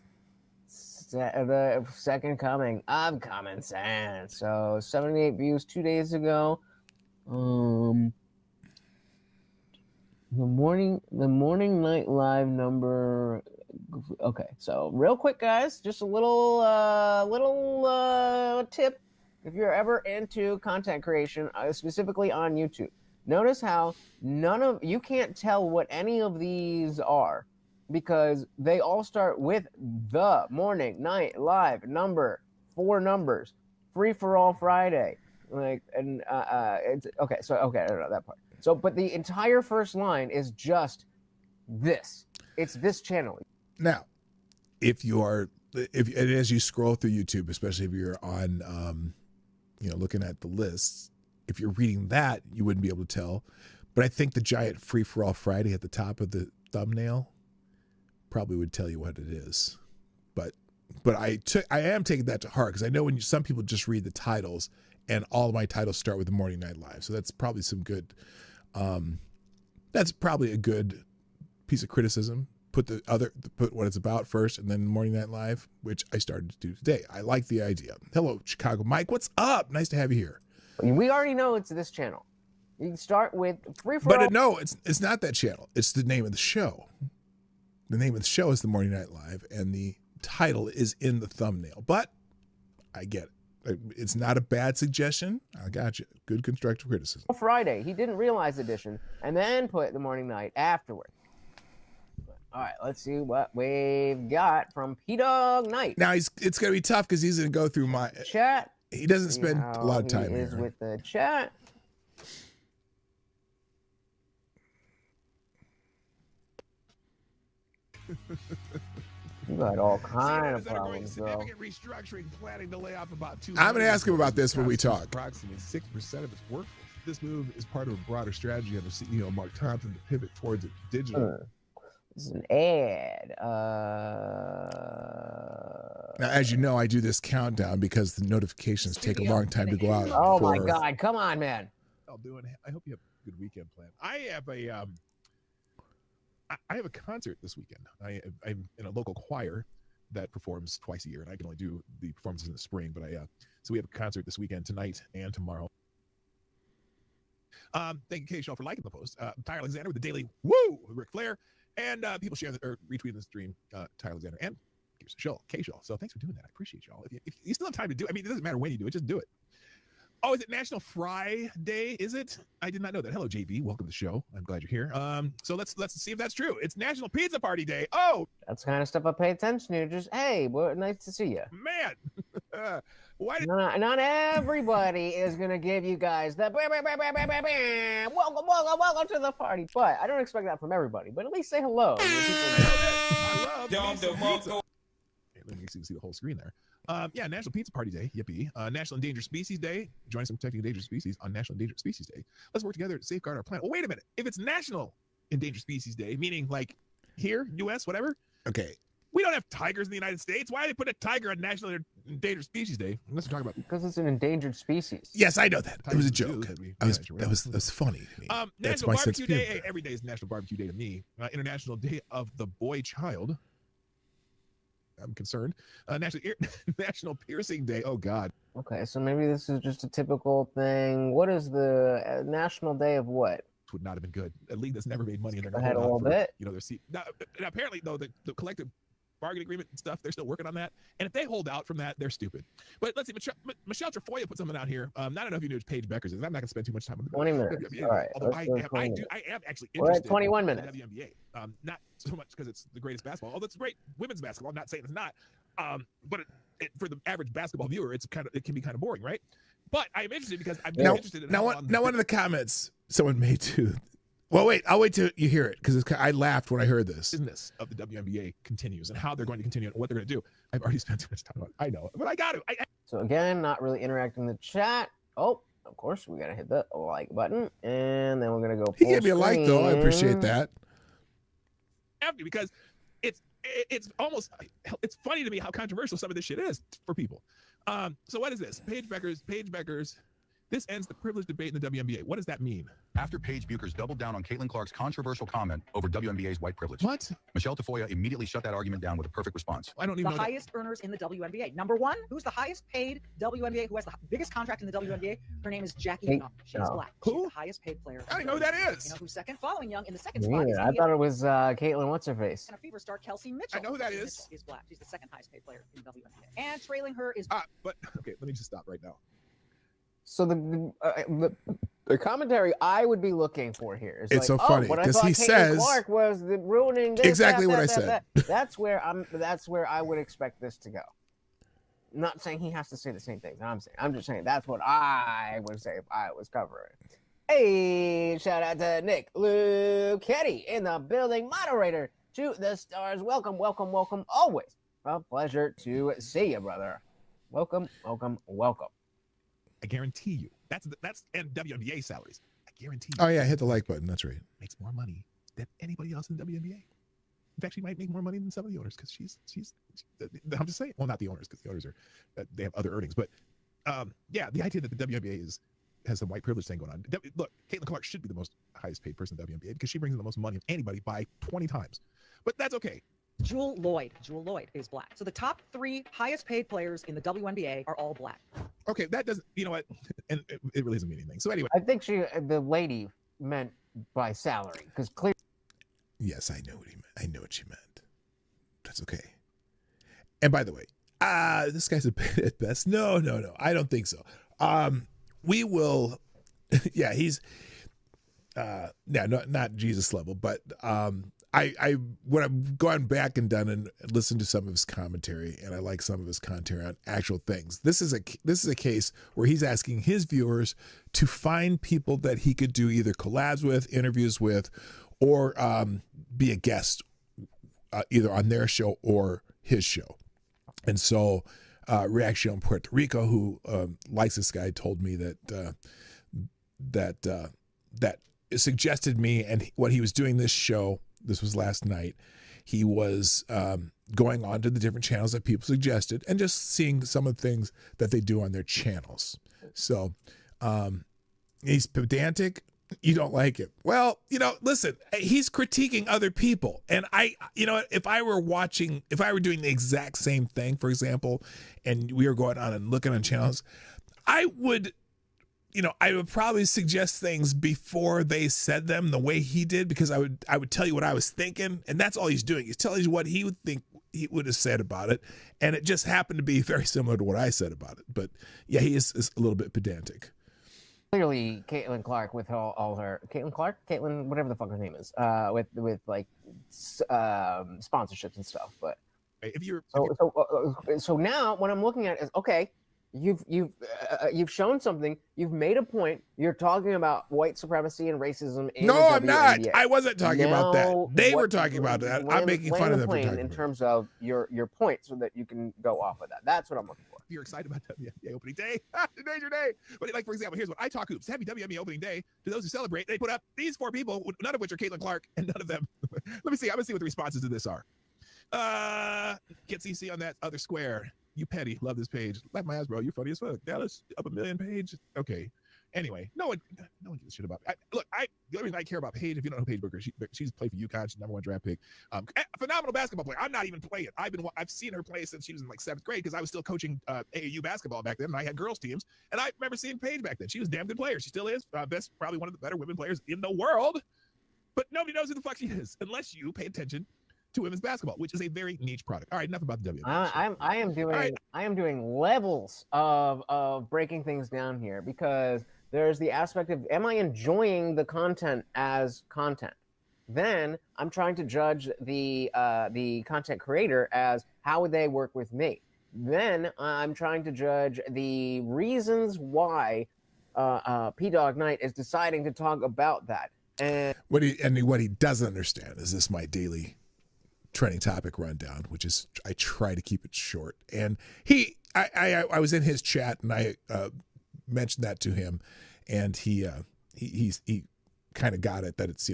S19: The second coming of common sense. So 78 views 2 days ago. The morning night live number. Okay, so real quick, guys, just a little tip. If you're ever into content creation, specifically on YouTube, notice how you can't tell what any of these are, because they all start with the morning night live number, 4 numbers, free for all Friday, it's okay. So I don't know that part. So, but the entire first line is just this. It's this channel.
S2: Now, as you scroll through YouTube, especially if you're on, looking at the lists, if you're reading that, you wouldn't be able to tell. But I think the giant free for all Friday at the top of the thumbnail probably would tell you what it is. But I am taking that to heart, because I know some people just read the titles, and all of my titles start with the morning night live. So that's probably some good. That's probably a good piece of criticism. Put what it's about first, and then Morning Night Live, which I started to do today. I like the idea. Hello, Chicago Mike. What's up? Nice to have you here.
S19: We already know it's this channel. You can start with free for all.
S2: But no, it's not that channel. It's the name of the show. The name of the show is the Morning Night Live, and the title is in the thumbnail. But I get it. It's not a bad suggestion. I got you. Good constructive criticism.
S19: Friday. He didn't realize edition, and then put the morning night afterward. All right, let's see what we've got from PDawgKnight.
S2: Now it's going to be tough because he's going to go through my
S19: chat.
S2: He doesn't spend a lot of time here.
S19: With the chat. You got all kind of problems, bro.
S2: Significant restructuring, planning to lay off about 2.
S1: I'm going to ask him about this when we talk.
S2: Approximately 6% of its workforce. This move is part of a broader strategy under CEO Mark Thompson to pivot towards a digital.
S19: This is an ad.
S1: Now, as you know, I do this countdown because the notifications take a long time to go out.
S19: Oh my God! Come on, man.
S2: I hope you have a good weekend planned. I have a concert this weekend. I'm in a local choir that performs twice a year, and I can only do the performances in the spring. But so we have a concert this weekend, tonight and tomorrow. Thank you, Cashapp, for liking the post. Ty Alexander with the daily woo with Ric Flair, and people share or retweeting the stream. Ty Alexander and Cashapp. So thanks for doing that. I appreciate y'all. If you still have time to do it, I mean, it doesn't matter when you do it, just do it. Oh, is it National Fry Day? Is it? I did not know that. Hello, JB. Welcome to the show. I'm glad you're here. So let's see if that's true. It's National Pizza Party Day. Oh,
S19: that's the kind of stuff I pay attention to. Just hey, well, nice to see you,
S2: man. Why?
S19: Not everybody is gonna give you guys the welcome to the party, but I don't expect that from everybody. But at least say hello.
S2: I love pizza. Okay, let me see the whole screen there. Yeah, National Pizza Party Day, yippee. National Endangered Species Day, join us in protecting endangered species on National Endangered Species Day. Let's work together to safeguard our planet. Well, wait a minute. If it's National Endangered Species Day, meaning like here, U.S., whatever.
S1: Okay.
S2: We don't have tigers in the United States. Why do they put a tiger on National Endangered Species Day? Let's talk about
S19: because it's an endangered species.
S1: Yes, I know that. It was a joke. That was funny to me. That's
S2: National
S1: my
S2: Barbecue
S1: sense of
S2: Day.
S1: humor.
S2: Every day is National Barbecue Day to me. International Day of the Boy Child. I'm concerned. National Piercing Day. Oh God.
S19: Okay, so maybe this is just a typical thing. What is the National Day of what?
S2: Would not have been good. A league that's never made money, and they're
S19: ahead a little bit.
S2: You know, now, apparently though the collective bargaining agreement and stuff, they're still working on that. And if they hold out from that, they're stupid. But let's see, Michelle Trefoya put something out here. I don't know if you knew Paige Beckers is. I'm not going to spend too much time on it.
S19: 20 minutes. All right.
S2: Although I am actually interested.
S19: We're at 21 minutes.
S2: In the WNBA. Not so much because it's the greatest basketball. Although it's great women's basketball. I'm not saying it's not. But for the average basketball viewer, it can be kind of boring, right? But I'm interested because I'm interested in
S1: now one of the comments someone made too. Well, wait, I'll wait till you hear it because I laughed when I heard this.
S2: Business of the WNBA continues and how they're going to continue and what they're going to do. I've already spent too much time on it. I know, but I got to.
S19: So again, not really interacting in the chat. Oh, of course, we got to hit the like button, and then we're going to go.
S1: He gave me a like, though. I appreciate that.
S2: Because it's almost funny to me how controversial some of this shit is for people. So what is this? Paige Beckers. This ends the privilege debate in the WNBA. What does that mean?
S5: After Paige Bueckers doubled down on Caitlin Clark's controversial comment over WNBA's white privilege.
S2: What?
S5: Michelle Tafoya immediately shut that argument down with a perfect response.
S2: I don't even
S17: know the highest earners in the WNBA. Number one, who's the highest paid WNBA, who has the biggest contract in the WNBA? Her name is Jackie Young. She's black. She's the highest paid player.
S2: I don't know who that is.
S17: You know who's second? Following Young in the second spot.
S19: I thought it was Caitlin. What's her face?
S17: And a fever star, Kelsey Mitchell.
S2: I know who that is.
S17: Is black. She's the second highest paid player in the WNBA. And trailing her is.
S2: But okay, let me just stop right now.
S19: So the commentary I would be looking for here is
S1: it's so funny because he says
S19: Clark was the ruining this,
S1: exactly
S19: that,
S1: what
S19: that,
S1: I said.
S19: That. That's where I would expect this to go. Not saying he has to say the same thing. I'm just saying that's what I would say if I was covering. Hey, shout out to Nick Luchetti in the building, moderator to the stars. Welcome. Always a pleasure to see you, brother. Welcome.
S2: I guarantee you. That's and WNBA salaries. I guarantee you.
S1: Oh yeah, hit the like button. That's right.
S2: Makes more money than anybody else in the WNBA. In fact, she might make more money than some of the owners because she's. I'm just saying. Well, not the owners because the owners are they have other earnings. But yeah, the idea that the WNBA has some white privilege thing going on. Look, Caitlin Clark should be the most highest paid person in the WNBA because she brings in the most money of anybody by 20 times. But that's okay.
S17: Jewel Lloyd is black. So the top 3 highest paid players in the WNBA are all black.
S2: Okay, that doesn't, you know what? And it really doesn't mean anything. So anyway.
S19: I think the lady meant by salary because clearly.
S1: Yes, I know what he meant. I know what she meant. That's okay. And by the way, this guy's a bit at best. No, I don't think so. We will, yeah, he's, not Jesus level, but I when I've gone back and done and listened to some of his commentary, and I like some of his commentary on actual things. This is a case where he's asking his viewers to find people that he could do either collabs with, interviews with, or be a guest either on their show or his show. And so Reaction Puerto Rico, who likes this guy, told me that it suggested me, and what he was doing this show, this was last night, he was going on to the different channels that people suggested and just seeing some of the things that they do on their channels. So he's pedantic. You don't like it. Well, listen, he's critiquing other people. And if I were doing the exact same thing, for example, and we were going on and looking on channels, I would probably suggest things before they said them the way he did, because I would tell you what I was thinking. And that's all he's doing. He's telling you what he would think he would have said about it. And it just happened to be very similar to what I said about it. But yeah, he is a little bit pedantic.
S19: Clearly, Caitlin Clark with all her Caitlin, whatever the fuck her name is, with like sponsorships and stuff. But so now what I'm looking at is, okay, you've shown something. You've made a point. You're talking about white supremacy and racism. In
S1: no, I'm not. I wasn't talking about that. They were talking about that. I'm making fun of them for talking
S19: in terms of your point, so that you can go off of that. That's what I'm looking for.
S2: You're excited about WNBA opening day. Today's your day. But like, for example, here's what I talk hoops. Happy WNBA opening day to those who celebrate. They put up these 4 people, none of which are Caitlin Clark, and none of them. Let me see. I'm gonna see what the responses to this are. Get CC on that other square. You petty. Love this page. Laugh my ass, bro. You're funny as fuck. Dallas up 1 million page. Okay. Anyway, no one gives a shit about it. The only reason I care about Paige, if you don't know Paige Booker, she's played for UConn. She's '1 draft pick. Phenomenal basketball player. I'm not even playing. I've seen her play since she was in like 7th grade, because I was still coaching AAU basketball back then, and I had girls teams. And I remember seeing Paige back then. She was a damn good player. She still is. Probably one of the better women players in the world. But nobody knows who the fuck she is unless you pay attention to women's basketball, which is a very niche product. All right, enough about the WNBA.
S19: I am doing levels of breaking things down here, because there's the aspect of, am I enjoying the content as content? Then I'm trying to judge the content creator as, how would they work with me? Then I'm trying to judge the reasons why PDawgKnight is deciding to talk about that. And
S1: what he doesn't understand is this my daily trending topic rundown, which is, I try to keep it short. And I was in his chat, and I mentioned that to him, and he kind of got it, that it's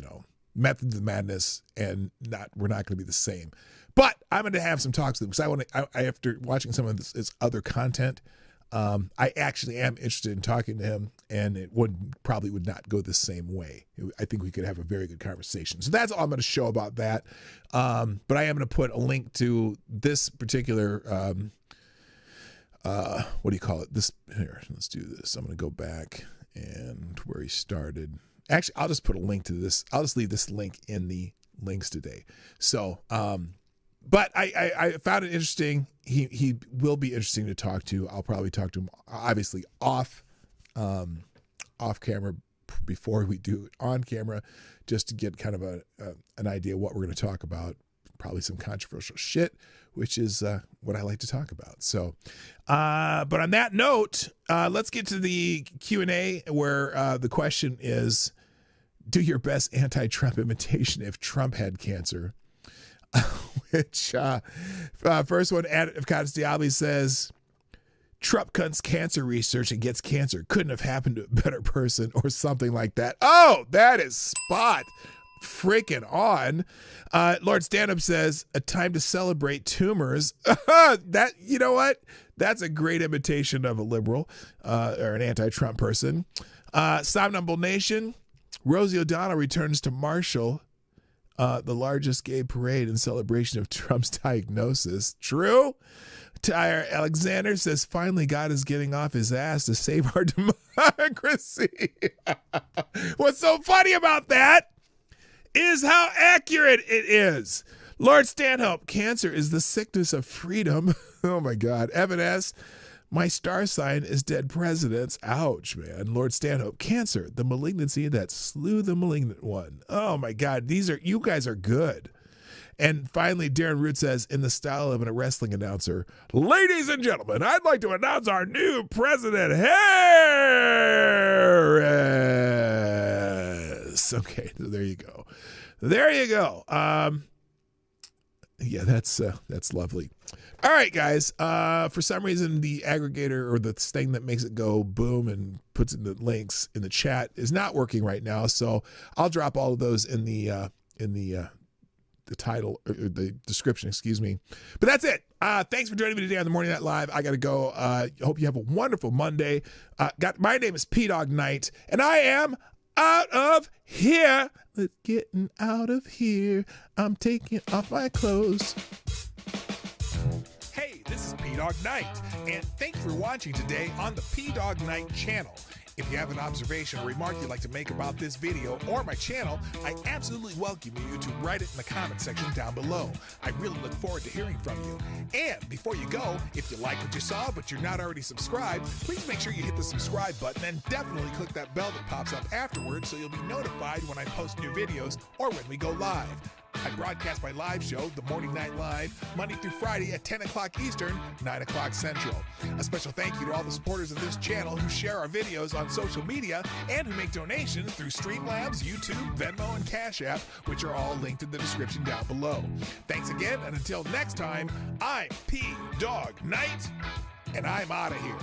S1: method of the madness, and we're not going to be the same. But I'm going to have some talks with him, because I after watching some of his other content, I actually am interested in talking to him, and it probably would not go the same way. I think we could have a very good conversation. So that's all I'm going to show about that. But I am going to put a link to this particular, what do you call it? Here, let's do this. I'm going to go back and where he started. Actually, I'll just put a link to this. I'll just leave this link in the links today. So, but I found it interesting. He will be interesting to talk to. I'll probably talk to him, obviously off camera before we do it on camera, just to get kind of an idea of what we're going to talk about. Probably some controversial shit, which is what I like to talk about. So, but on that note, let's get to the Q&A, where the question is, do your best anti-Trump imitation if Trump had cancer. Which first one, if Diabli says, Trump cuts cancer research and gets cancer. Couldn't have happened to a better person, or something like that. Oh, that is spot freaking on. Lord Stand-Up says, a time to celebrate tumors. That, you know what? That's a great imitation of a liberal or an anti-Trump person. Somnambule Nation, Rosie O'Donnell returns to Marshall, the largest gay parade in celebration of Trump's diagnosis. True. Tyre Alexander says, finally God is getting off his ass to save our democracy. What's so funny about that is how accurate it is. Lord Stanhope, cancer is the sickness of freedom. Oh my God. Evan S., my star sign is dead presidents. Ouch, man. Lord Stanhope, cancer, the malignancy that slew the malignant one. Oh my God. You guys are good. And finally, Darren Root says, in the style of a wrestling announcer, ladies and gentlemen, I'd like to announce our new president, Harris. Okay, so there you go. There you go. Yeah, that's lovely. All right, guys. For some reason, the aggregator or the thing that makes it go boom and puts in the links in the chat is not working right now. So I'll drop all of those in the title or the description. Excuse me. But that's it. Thanks for joining me today on the Morning Night Live. I got to go. Hope you have a wonderful Monday. My name is PDawgKnight, and I am out of here. Let's getting out of here. I'm taking off my clothes.
S2: Hey, this is PDawgKnight, and thanks for watching today on the PDawgKnight channel. If you have an observation or remark you'd like to make about this video or my channel, I absolutely welcome you to write it in the comment section down below. I really look forward to hearing from you. And before you go, if you like what you saw but you're not already subscribed, please make sure you hit the subscribe button and definitely click that bell that pops up afterwards so you'll be notified when I post new videos or when we go live. I broadcast my live show, The Morning Night Live, Monday through Friday at 10 o'clock Eastern, 9 o'clock Central. A special thank you to all the supporters of this channel who share our videos on social media and who make donations through Streamlabs, YouTube, Venmo, and Cashapp, which are all linked in the description down below. Thanks again, and until next time, I'm PDawgKnight, and I'm out of here.